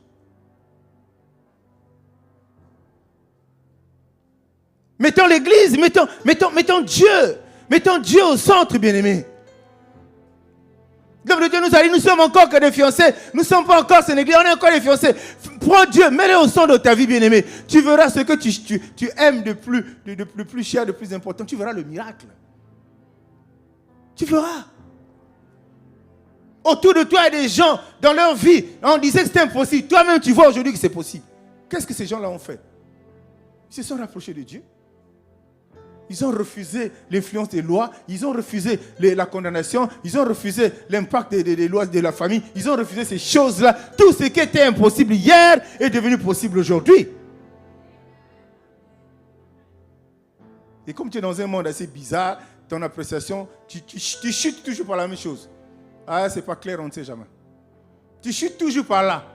Mettons l'Église, mettons Dieu. Mettons Dieu au centre, bien-aimé. L'homme de Dieu nous a dit, nous sommes encore que des fiancés. Nous ne sommes pas encore Sénégalais, on est encore des fiancés. Prends Dieu, mets-le au centre de ta vie, bien-aimé. Tu verras ce que tu aimes de plus cher, de plus important. Tu verras le miracle. Tu verras. Autour de toi, il y a des gens, dans leur vie, on disait que c'était impossible. Toi-même, tu vois aujourd'hui que c'est possible. Qu'est-ce que ces gens-là ont fait? Ils se sont rapprochés de Dieu. Ils ont refusé l'influence des lois. Ils ont refusé la condamnation. Ils ont refusé l'impact des lois de la famille. Ils ont refusé ces choses-là. Tout ce qui était impossible hier est devenu possible aujourd'hui. Et comme tu es dans un monde assez bizarre, ton appréciation, tu chutes toujours par la même chose. Ah, c'est pas clair, on ne sait jamais. Tu chutes toujours par là.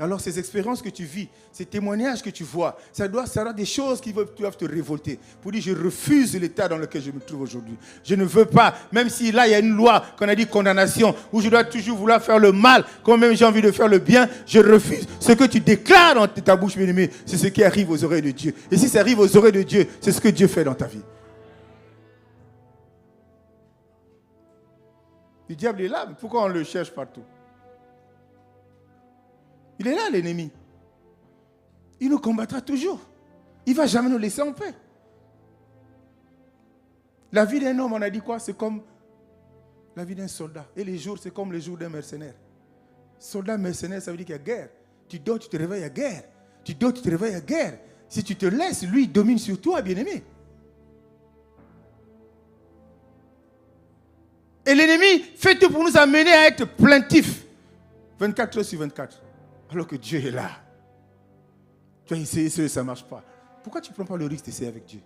Alors ces expériences que tu vis, ces témoignages que tu vois, ça doit des choses qui doivent te révolter. Pour dire, je refuse l'état dans lequel je me trouve aujourd'hui. Je ne veux pas, même si là il y a une loi qu'on a dit condamnation, où je dois toujours vouloir faire le mal, quand même j'ai envie de faire le bien, je refuse. Ce que tu déclares dans ta bouche, bien-aimé, c'est ce qui arrive aux oreilles de Dieu. Et si ça arrive aux oreilles de Dieu, c'est ce que Dieu fait dans ta vie. Le diable est là, mais pourquoi on le cherche partout? Il est là, l'ennemi. Il nous combattra toujours. Il ne va jamais nous laisser en paix. La vie d'un homme, on a dit quoi? C'est comme la vie d'un soldat. Et les jours, c'est comme les jours d'un mercenaire. Soldat mercenaire, ça veut dire qu'il y a guerre. Tu dors, tu te réveilles, il y a guerre. Tu dors, tu te réveilles, il y a guerre. Si tu te laisses, lui, il domine sur toi, bien-aimé. Et l'ennemi fait tout pour nous amener à être plaintifs. 24 heures sur 24. Alors que Dieu est là. Tu as essayé ça ne marche pas. Pourquoi tu ne prends pas le risque d'essayer avec Dieu?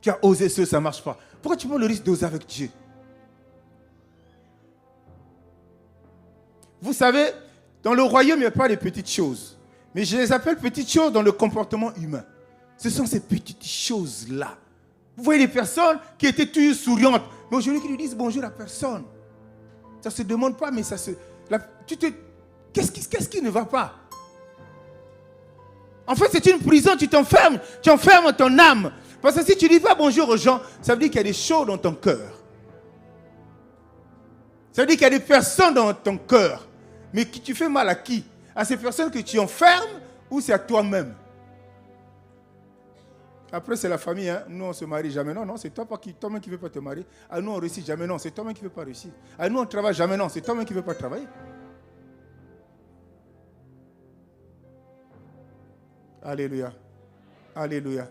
Tu as osé ça ne marche pas. Pourquoi tu prends le risque d'oser avec Dieu? Vous savez, dans le royaume, il n'y a pas de petites choses. Mais je les appelle petites choses dans le comportement humain. Ce sont ces petites choses-là. Vous voyez des personnes qui étaient toujours souriantes. Mais aujourd'hui, qui lui disent bonjour à personne. Ça ne se demande pas, mais ça se... Qu'est-ce qui ne va pas? En fait, c'est une prison, tu t'enfermes, tu enfermes ton âme. Parce que si tu ne dis pas bonjour aux gens, ça veut dire qu'il y a des choses dans ton cœur. Ça veut dire qu'il y a des personnes dans ton cœur. Mais tu fais mal à qui? À ces personnes que tu enfermes ou c'est à toi-même? Après, c'est la famille. Hein? Nous, on ne se marie jamais. Non, c'est toi-même qui ne veux pas te marier. À nous, on ne réussit jamais. Non, c'est toi-même qui ne veux pas réussir. À nous, on ne travaille jamais. Non, c'est toi-même qui ne veux pas travailler. Alléluia. Alléluia.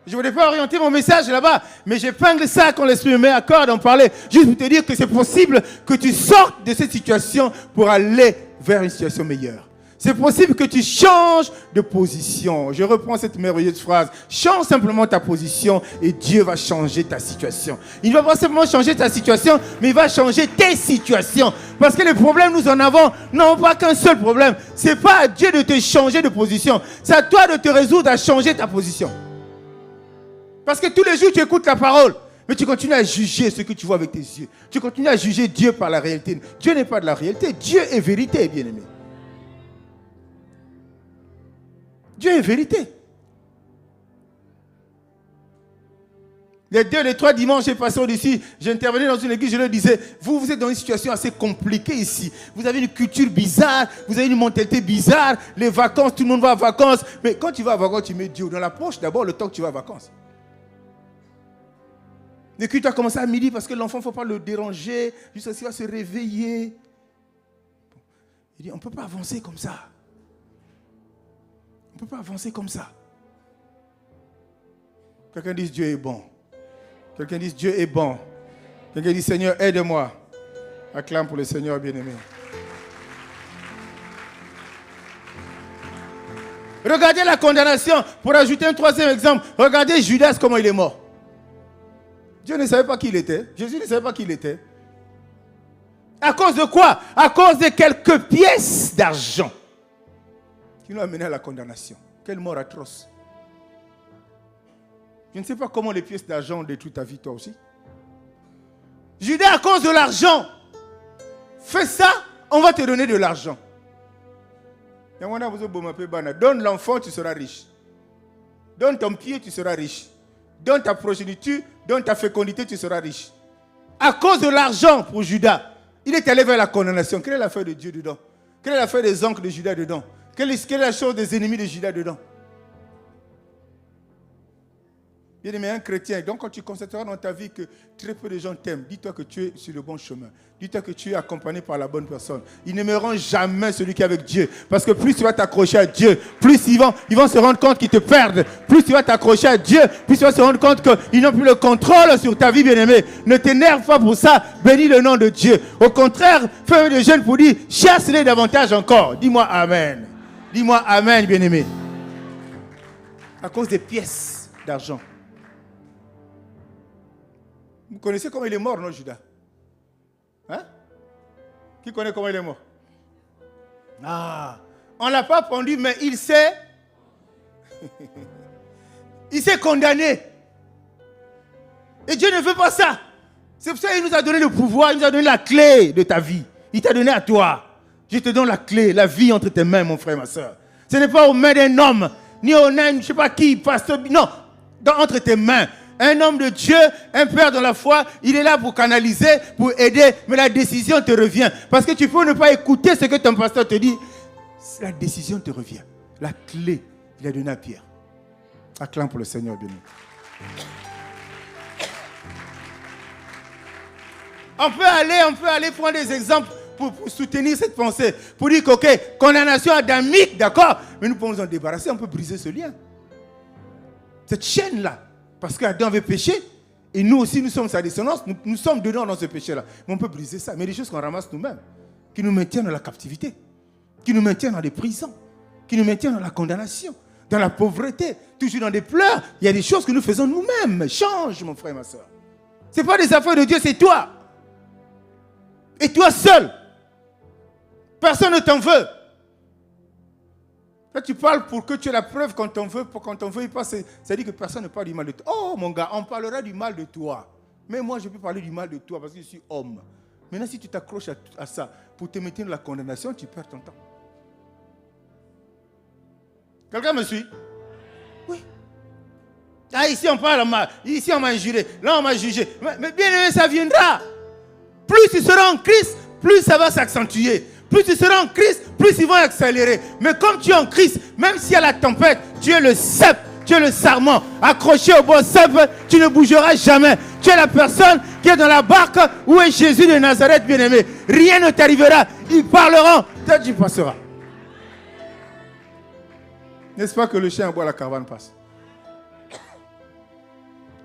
Je ne voulais pas orienter mon message là-bas, mais j'épingle ça quand l'Esprit me met à cœur d'en parler. Juste pour te dire que c'est possible que tu sortes de cette situation pour aller vers une situation meilleure. C'est possible que tu changes de position. Je reprends cette merveilleuse phrase. Change simplement ta position et Dieu va changer ta situation. Il ne va pas simplement changer ta situation, mais il va changer tes situations. Parce que les problèmes, nous en avons, non pas qu'un seul problème. Ce n'est pas à Dieu de te changer de position. C'est à toi de te résoudre à changer ta position. Parce que tous les jours, tu écoutes la parole, mais tu continues à juger ce que tu vois avec tes yeux. Tu continues à juger Dieu par la réalité. Dieu n'est pas de la réalité. Dieu est vérité, bien-aimé. Dieu est vérité. Les 2, les 3 dimanches, j'ai passé au-dessus. J'intervenais dans une église, je leur disais, vous êtes dans une situation assez compliquée ici. Vous avez une culture bizarre, vous avez une mentalité bizarre. Les vacances, tout le monde va en vacances. Mais quand tu vas en vacances, tu mets Dieu dans la poche d'abord le temps que tu vas en vacances. Le culte a commencé à midi parce que l'enfant, il ne faut pas le déranger. Jusqu'à ce qu'il va se réveiller. Il dit, on ne peut pas avancer comme ça. On ne peut pas avancer comme ça. Quelqu'un dit Dieu est bon. Quelqu'un dit Dieu est bon. Quelqu'un dit Seigneur, aide-moi. Acclame pour le Seigneur bien-aimé. Regardez la condamnation. Pour ajouter un 3e exemple, regardez Judas comment il est mort. Dieu ne savait pas qui il était. Jésus ne savait pas qui il était. À cause de quoi? À cause de quelques pièces d'argent qui l'ont amené à la condamnation. Quelle mort atroce. Je ne sais pas comment les pièces d'argent ont détruit ta vie, toi aussi. Judas, à cause de l'argent, fais ça, on va te donner de l'argent. Donne l'enfant, tu seras riche. Donne ton pied, tu seras riche. Donne ta progéniture, donne ta fécondité, tu seras riche. À cause de l'argent pour Judas, il est allé vers la condamnation. Quelle est l'affaire de Dieu dedans? Quelle est l'affaire des oncles de Judas dedans? Quelle est la chose des ennemis de Judas dedans? Bien-aimé, un chrétien, donc quand tu constateras dans ta vie que très peu de gens t'aiment, dis-toi que tu es sur le bon chemin. Dis-toi que tu es accompagné par la bonne personne. Ils n'aimeront jamais celui qui est avec Dieu. Parce que plus tu vas t'accrocher à Dieu, plus ils vont se rendre compte qu'ils te perdent. Plus tu vas t'accrocher à Dieu, plus tu vas se rendre compte qu'ils n'ont plus le contrôle sur ta vie, bien-aimé. Ne t'énerve pas pour ça. Bénis le nom de Dieu. Au contraire, fais des jeunes pour dire, chasse-les davantage encore. Dis-moi Amen. Dis-moi Amen, bien-aimé. À cause des pièces d'argent. Vous connaissez comment il est mort, non, Judas? Hein? Qui connaît comment il est mort? Ah, on ne l'a pas pendu, mais il s'est condamné. Et Dieu ne veut pas ça. C'est pour ça qu'il nous a donné le pouvoir, il nous a donné la clé de ta vie. Il t'a donné à toi. Je te donne la clé, la vie entre tes mains, mon frère, ma soeur. Ce n'est pas aux mains d'un homme, ni aux mains, je ne sais pas qui, pasteur. Non, entre tes mains. Un homme de Dieu, un père dans la foi, il est là pour canaliser, pour aider, mais la décision te revient. Parce que tu peux ne pas écouter ce que ton pasteur te dit. La décision te revient. La clé, il a donné à Pierre. Acclame pour le Seigneur bien-aimé. On peut aller prendre des exemples pour soutenir cette pensée. Pour dire que, ok, condamnation adamique, d'accord, mais nous pouvons nous en débarrasser, on peut briser ce lien. Cette chaîne-là. Parce qu'Adam avait péché, et nous aussi, nous sommes sa descendance, nous sommes dedans dans ce péché-là. Mais on peut briser ça. Mais des choses qu'on ramasse nous-mêmes, qui nous maintiennent dans la captivité, qui nous maintiennent dans des prisons, qui nous maintiennent dans la condamnation, dans la pauvreté, toujours dans des pleurs. Il y a des choses que nous faisons nous-mêmes. Change, mon frère et ma soeur. Ce n'est pas des affaires de Dieu, c'est toi. Et toi seul. Personne ne t'en veut. Là, tu parles pour que tu aies la preuve quand on veut y passer. C'est-à-dire que personne ne parle du mal de toi. Oh, mon gars, on parlera du mal de toi. Mais moi, je peux parler du mal de toi parce que je suis homme. Maintenant, si tu t'accroches à ça pour te mettre dans la condamnation, tu perds ton temps. Quelqu'un me suit? Oui. Ah, ici, on parle mal. Ici, on m'a injuré. Là, on m'a jugé. Mais bien aimé, ça viendra. Plus tu seras en Christ, plus ça va s'accentuer. Plus tu seras en Christ, plus ils vont accélérer. Mais comme tu es en Christ, même s'il y a la tempête, tu es le cep, tu es le sarment. Accroché au bon cep, tu ne bougeras jamais. Tu es la personne qui est dans la barque où est Jésus de Nazareth, bien-aimé. Rien ne t'arrivera. Ils parleront, toi tu passeras. N'est-ce pas que le chien aboie, la caravane passe?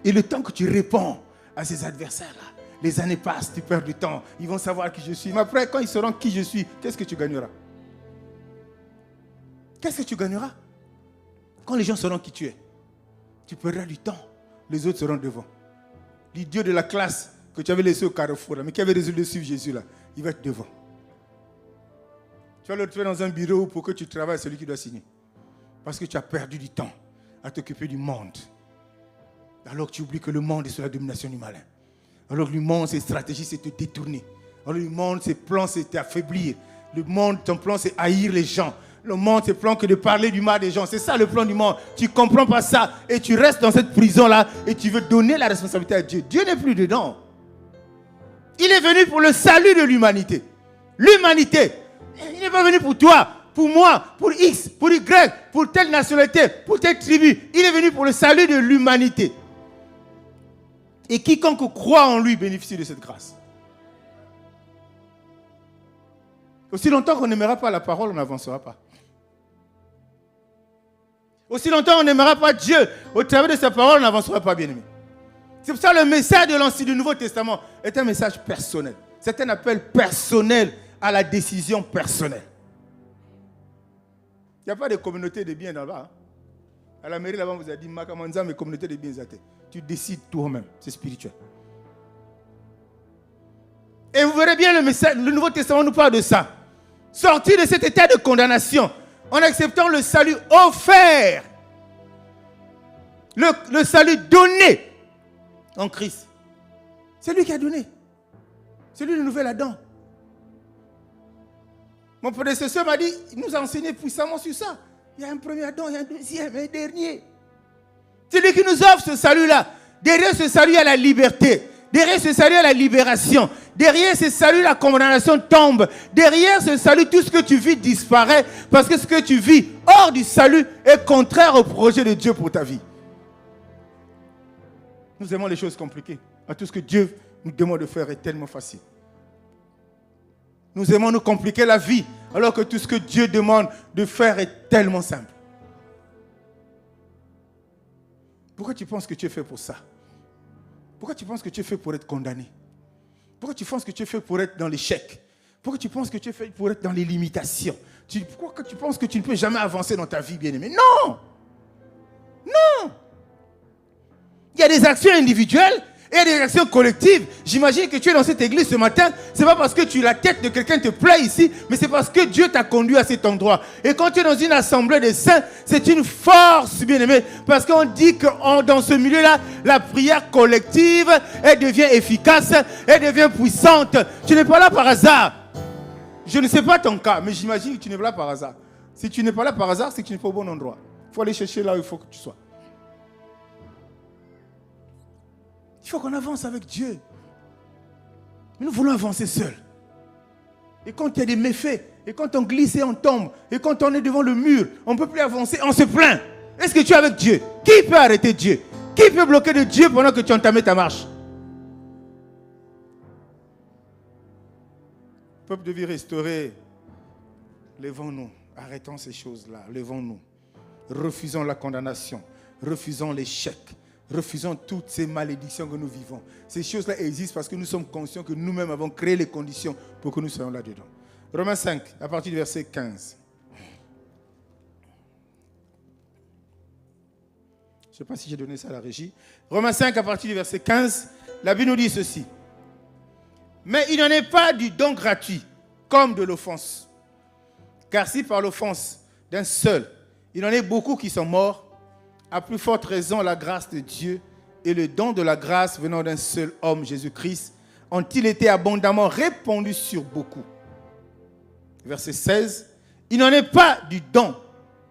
Et le temps que tu réponds à ces adversaires-là, les années passent, tu perds du temps. Ils vont savoir qui je suis. Mais après, quand ils sauront qui je suis, qu'est-ce que tu gagneras? Qu'est-ce que tu gagneras? Quand les gens sauront qui tu es, tu perdras du temps. Les autres seront devant. L'idiot de la classe que tu avais laissé au carrefour, là, mais qui avait résolu de suivre Jésus, là, il va être devant. Tu vas le retrouver dans un bureau pour que tu travailles, celui qui doit signer. Parce que tu as perdu du temps à t'occuper du monde. Alors que tu oublies que le monde est sous la domination du malin. Alors que le monde, ses stratégies, c'est te détourner. Alors le monde, ses plans, c'est t'affaiblir. Le monde, ton plan, c'est haïr les gens. Le monde, ses plans, que de parler du mal des gens. C'est ça le plan du monde. Tu ne comprends pas ça. Et tu restes dans cette prison-là et tu veux donner la responsabilité à Dieu. Dieu n'est plus dedans. Il est venu pour le salut de l'humanité. L'humanité. Il n'est pas venu pour toi, pour moi, pour X, pour Y, pour telle nationalité, pour telle tribu. Il est venu pour le salut de l'humanité. Et quiconque croit en lui bénéficie de cette grâce. Aussi longtemps qu'on n'aimera pas la parole, on n'avancera pas. Aussi longtemps qu'on n'aimera pas Dieu, au travers de sa parole, on n'avancera pas, bien-aimé. C'est pour ça que le message de l'Ancien du Nouveau Testament est un message personnel. C'est un appel personnel à la décision personnelle. Il n'y a pas de communauté de biens là-bas. Hein? À la mairie là-bas, on vous a dit Makamanza, mais communauté de biens athées. Tu décides toi-même, c'est spirituel. Et vous verrez bien le message, le Nouveau Testament nous parle de ça. Sortir de cet état de condamnation en acceptant le salut offert. Le salut donné en Christ. C'est lui qui a donné. C'est lui le nouvel Adam. Mon prédécesseur m'a dit, il nous a enseigné puissamment sur ça. Il y a un premier Adam, il y a un deuxième et un dernier. C'est lui qui nous offre ce salut-là. Derrière ce salut, il y a la liberté. Derrière ce salut, il y a la libération. Derrière ce salut, la condamnation tombe. Derrière ce salut, tout ce que tu vis disparaît. Parce que ce que tu vis hors du salut est contraire au projet de Dieu pour ta vie. Nous aimons les choses compliquées. Tout ce que Dieu nous demande de faire est tellement facile. Nous aimons nous compliquer la vie, alors que tout ce que Dieu demande de faire est tellement simple. Pourquoi tu penses que tu es fait pour ça? Pourquoi tu penses que tu es fait pour être condamné? Pourquoi tu penses que tu es fait pour être dans l'échec? Pourquoi tu penses que tu es fait pour être dans les limitations? Pourquoi tu penses que tu ne peux jamais avancer dans ta vie, bien-aimé? Non! Non! Il y a des actions individuelles et des actions collectives. J'imagine que tu es dans cette église ce matin. Ce n'est pas parce que la tête de quelqu'un te plaît ici, mais c'est parce que Dieu t'a conduit à cet endroit. Et quand tu es dans une assemblée des saints, c'est une force, bien-aimé. Parce qu'on dit que dans ce milieu-là, la prière collective, elle devient efficace, elle devient puissante. Tu n'es pas là par hasard. Je ne sais pas ton cas, mais j'imagine que tu n'es pas là par hasard. Si tu n'es pas là par hasard, c'est que tu n'es pas au bon endroit. Il faut aller chercher là où il faut que tu sois. Il faut qu'on avance avec Dieu. Mais nous voulons avancer seuls. Et quand il y a des méfaits, et quand on glisse et on tombe, et quand on est devant le mur, on ne peut plus avancer, on se plaint. Est-ce que tu es avec Dieu? Qui peut arrêter Dieu? Qui peut bloquer de Dieu pendant que tu entamais ta marche? Le peuple devait restaurer. Levons-nous. Arrêtons ces choses-là. Levons-nous. Refusons la condamnation. Refusons l'échec. Refusons toutes ces malédictions que nous vivons. Ces choses-là existent parce que nous sommes conscients que nous-mêmes avons créé les conditions pour que nous soyons là-dedans. Romains 5, à partir du verset 15. Je ne sais pas si j'ai donné ça à la régie. Romains 5, à partir du verset 15, la Bible nous dit ceci. Mais il n'en est pas du don gratuit, comme de l'offense. Car si par l'offense d'un seul, il en est beaucoup qui sont morts, à plus forte raison, la grâce de Dieu et le don de la grâce venant d'un seul homme, Jésus-Christ, ont-ils été abondamment répandus sur beaucoup. Verset 16. Il n'en est pas du don,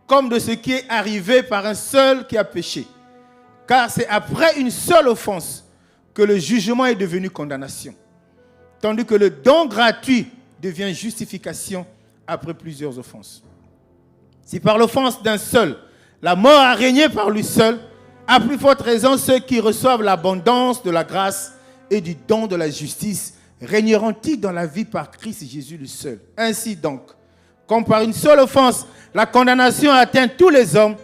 comme de ce qui est arrivé par un seul qui a péché. Car c'est après une seule offense que le jugement est devenu condamnation. Tandis que le don gratuit devient justification après plusieurs offenses. Si par l'offense d'un seul, la mort a régné par lui seul, à plus forte raison, ceux qui reçoivent l'abondance de la grâce et du don de la justice régneront-ils dans la vie par Christ Jésus le seul. Ainsi donc, comme par une seule offense, la condamnation atteint tous les hommes,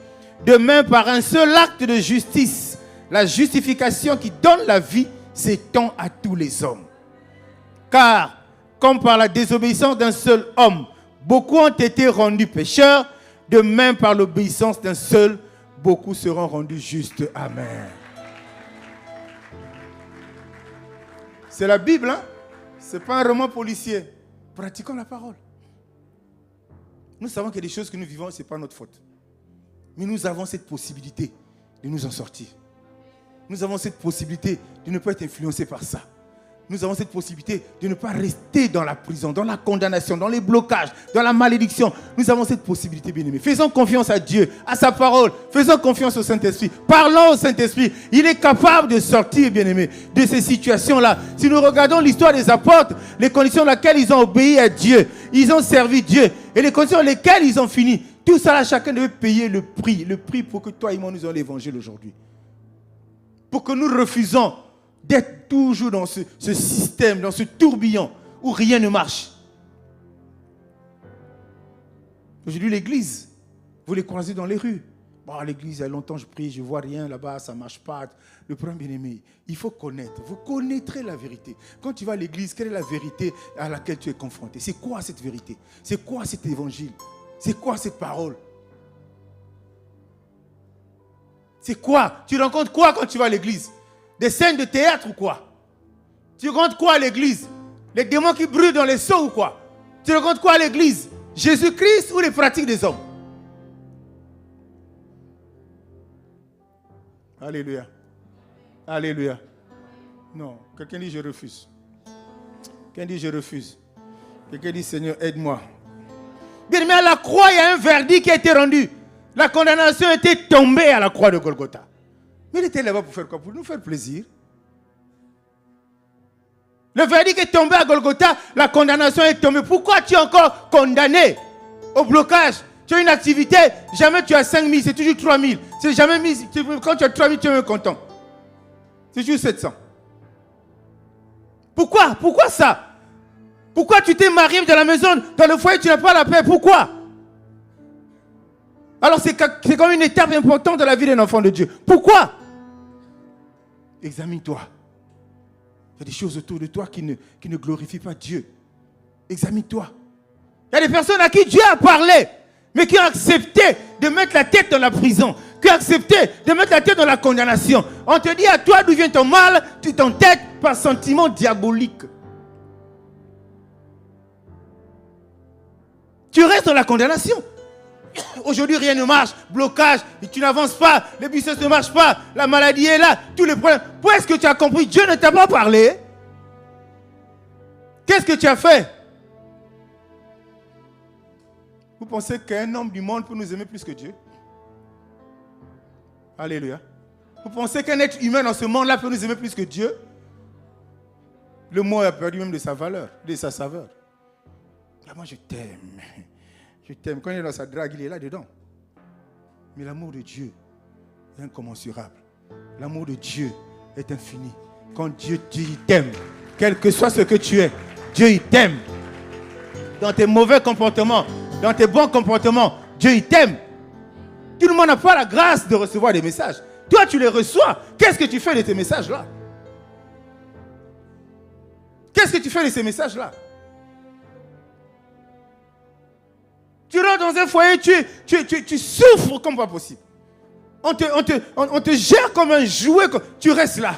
de même par un seul acte de justice, la justification qui donne la vie s'étend à tous les hommes. Car, comme par la désobéissance d'un seul homme, beaucoup ont été rendus pécheurs, de même par l'obéissance d'un seul, beaucoup seront rendus justes. Amen. C'est la Bible, hein? Ce n'est pas un roman policier. Pratiquons la parole. Nous savons qu'il y a des choses que nous vivons, ce n'est pas notre faute. Mais nous avons cette possibilité de nous en sortir. Nous avons cette possibilité de ne pas être influencés par ça. Nous avons cette possibilité de ne pas rester dans la prison, dans la condamnation, dans les blocages, dans la malédiction. Nous avons cette possibilité, bien-aimés. Faisons confiance à Dieu, à sa parole. Faisons confiance au Saint-Esprit. Parlons au Saint-Esprit. Il est capable de sortir, bien-aimés, de ces situations-là. Si nous regardons l'histoire des apôtres, les conditions dans lesquelles ils ont obéi à Dieu, ils ont servi Dieu, et les conditions dans lesquelles ils ont fini, tout ça là, chacun devait payer le prix pour que toi et moi nous ayons l'évangile aujourd'hui. Pour que nous refusons d'être toujours dans ce système, dans ce tourbillon où rien ne marche. Aujourd'hui, l'église, vous les croisez dans les rues. Bon, l'église, il y a longtemps je prie, je ne vois rien là-bas, ça ne marche pas. Le problème, bien-aimé, il faut connaître. Vous connaîtrez la vérité. Quand tu vas à l'église, quelle est la vérité à laquelle tu es confronté? C'est quoi cette vérité? C'est quoi cet évangile? C'est quoi cette parole? C'est quoi? Tu rencontres quoi quand tu vas à l'église? Des scènes de théâtre ou quoi? Tu rencontres quoi à l'église? Les démons qui brûlent dans les seaux ou quoi? Tu rencontres quoi à l'église? Jésus-Christ ou les pratiques des hommes? Alléluia. Alléluia. Non, quelqu'un dit je refuse. Quelqu'un dit je refuse. Quelqu'un dit Seigneur aide-moi. Bien, mais à la croix il y a un verdict qui a été rendu. La condamnation était tombée à la croix de Golgotha. Mais il était là-bas pour faire quoi? Pour nous faire plaisir. Le verdict est tombé à Golgotha, la condamnation est tombée. Pourquoi tu es encore condamné au blocage? Tu as une activité, jamais tu as 5 000, c'est toujours 3 000. C'est jamais mis, quand tu as 3 000, tu es même content. C'est toujours 700. Pourquoi? Pourquoi ça? Pourquoi tu t'es marié dans la maison, dans le foyer, tu n'as pas la paix? Pourquoi? Alors c'est comme une étape importante dans la vie d'un enfant de Dieu. Pourquoi? Examine-toi. Il y a des choses autour de toi qui ne glorifient pas Dieu. Examine-toi. Il y a des personnes à qui Dieu a parlé, mais qui ont accepté de mettre la tête dans la prison, qui ont accepté de mettre la tête dans la condamnation. On te dit à toi d'où vient ton mal, tu t'entêtes par sentiment diabolique. Tu restes dans la condamnation. Aujourd'hui, rien ne marche, blocage, tu n'avances pas, les business ne marchent pas, la maladie est là, tous les problèmes. Où est-ce que tu as compris? Dieu ne t'a pas parlé. Qu'est-ce que tu as fait? Vous pensez qu'un homme du monde peut nous aimer plus que Dieu? Alléluia. Vous pensez qu'un être humain dans ce monde-là peut nous aimer plus que Dieu? Le mot a perdu même de sa valeur, de sa saveur. Là, moi, je t'aime. Je t'aime. Quand il est dans sa drague, il est là-dedans. Mais l'amour de Dieu est incommensurable. L'amour de Dieu est infini. Quand Dieu dit il t'aime, quel que soit ce que tu es, Dieu il t'aime. Dans tes mauvais comportements, dans tes bons comportements, Dieu il t'aime. Tout le monde n'a pas la grâce de recevoir des messages. Toi, tu les reçois. Qu'est-ce que tu fais de ces messages-là? Qu'est-ce que tu fais de ces messages-là? Tu rentres dans un foyer, tu souffres comme pas possible. On te gère comme un jouet, tu restes là.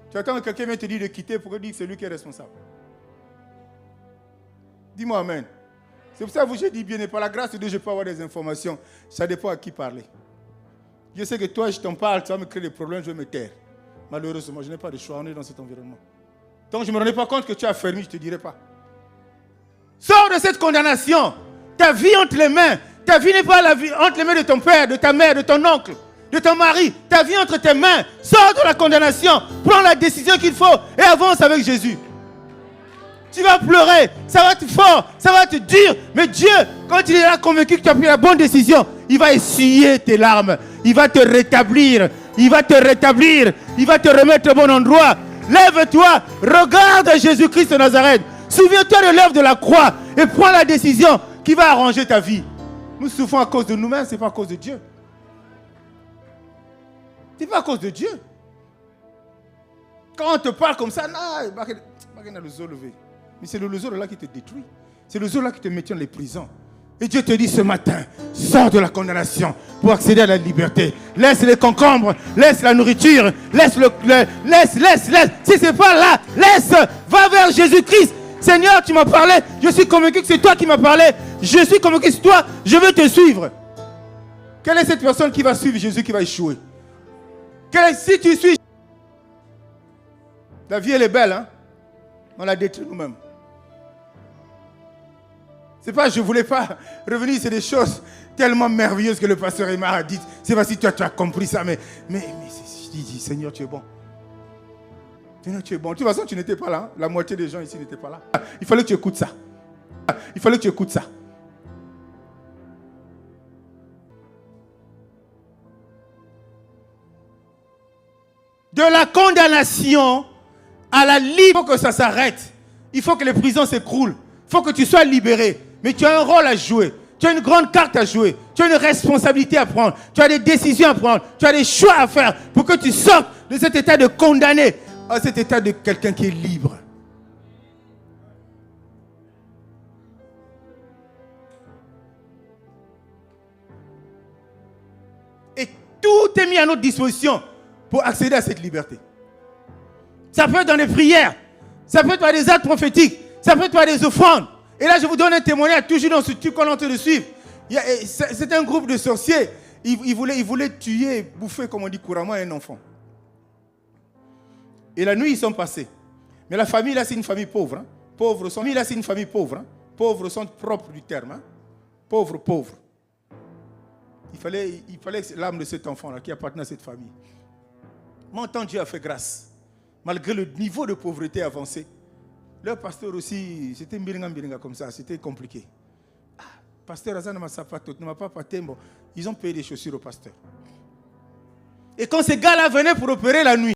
Tu attends que quelqu'un vienne te dire de quitter pour dire que c'est lui qui est responsable. Dis-moi amen. C'est pour ça que vous, j'ai dit bien, et par la grâce de Dieu, je peux avoir des informations. Ça dépend à qui parler. Je sais que toi, je t'en parle, ça va me créer des problèmes, je vais me taire. Malheureusement, je n'ai pas de choix, on est dans cet environnement. Tant que je ne me rendais pas compte que tu as fermé, je ne te dirai pas. Sors de cette condamnation. Ta vie entre les mains. Ta vie n'est pas la vie entre les mains de ton père, de ta mère, de ton oncle, de ton mari. Ta vie entre tes mains. Sors de la condamnation. Prends la décision qu'il faut et avance avec Jésus. Tu vas pleurer. Ça va être fort. Ça va être dur. Mais Dieu, quand il est convaincu que tu as pris la bonne décision, il va essuyer tes larmes. Il va te rétablir. Il va te rétablir. Il va te remettre au bon endroit. Lève-toi. Regarde Jésus-Christ de Nazareth. Souviens-toi de l'œuvre de la croix et prends la décision qui va arranger ta vie. Nous souffrons à cause de nous-mêmes, ce n'est pas à cause de Dieu. Ce n'est pas à cause de Dieu. Quand on te parle comme ça, non, mais c'est le zolo là qui te détruit. C'est le zolo là qui te met dans les prisons. Et Dieu te dit ce matin, sors de la condamnation pour accéder à la liberté. Laisse les concombres, laisse la nourriture, laisse. Si ce n'est pas là, laisse, va vers Jésus-Christ. Seigneur, tu m'as parlé, je suis convaincu que c'est toi qui m'as parlé. Je suis convaincu que c'est toi, je veux te suivre. Quelle est cette personne qui va suivre Jésus qui va échouer? Si tu suis... La vie, elle est belle, hein? On l'a détruit nous-mêmes. C'est pas, je ne voulais pas revenir, c'est des choses tellement merveilleuses que le pasteur Emma a dit. C'est pas si toi tu as compris ça, mais je dis, Seigneur, tu es bon. Seigneur, tu es bon. De toute façon, tu n'étais pas là. Hein? La moitié des gens ici n'étaient pas là. Il fallait que tu écoutes ça. Il fallait que tu écoutes ça. De la condamnation à la liberté, il faut que ça s'arrête. Il faut que les prisons s'écroulent. Il faut que tu sois libéré. Mais tu as un rôle à jouer. Tu as une grande carte à jouer. Tu as une responsabilité à prendre. Tu as des décisions à prendre. Tu as des choix à faire pour que tu sortes de cet état de condamné à cet état de quelqu'un qui est libre. Et tout est mis à notre disposition pour accéder à cette liberté. Ça peut être dans les prières. Ça peut être dans des actes prophétiques. Ça peut être dans des offrandes. Et là, je vous donne un témoignage, toujours dans ce truc qu'on est en train de suivre. C'est un groupe de sorciers. Ils voulaient tuer, bouffer, comme on dit couramment, un enfant. Et la nuit, ils sont passés. Mais la famille, là, c'est une famille pauvre. Hein. Pauvre, là, c'est une famille pauvre. Hein. Pauvre au sens propre du terme. Hein. Pauvre. Il fallait que l'âme de cet enfant-là, qui appartenait à cette famille. Mon temps, Dieu a fait grâce. Malgré le niveau de pauvreté avancé. Leur pasteur aussi, c'était mbiringa comme ça, c'était compliqué. Pasteur Azan ne m'a pas pâté, bon, ils ont payé des chaussures au pasteur. Et quand ces gars-là venaient pour opérer la nuit,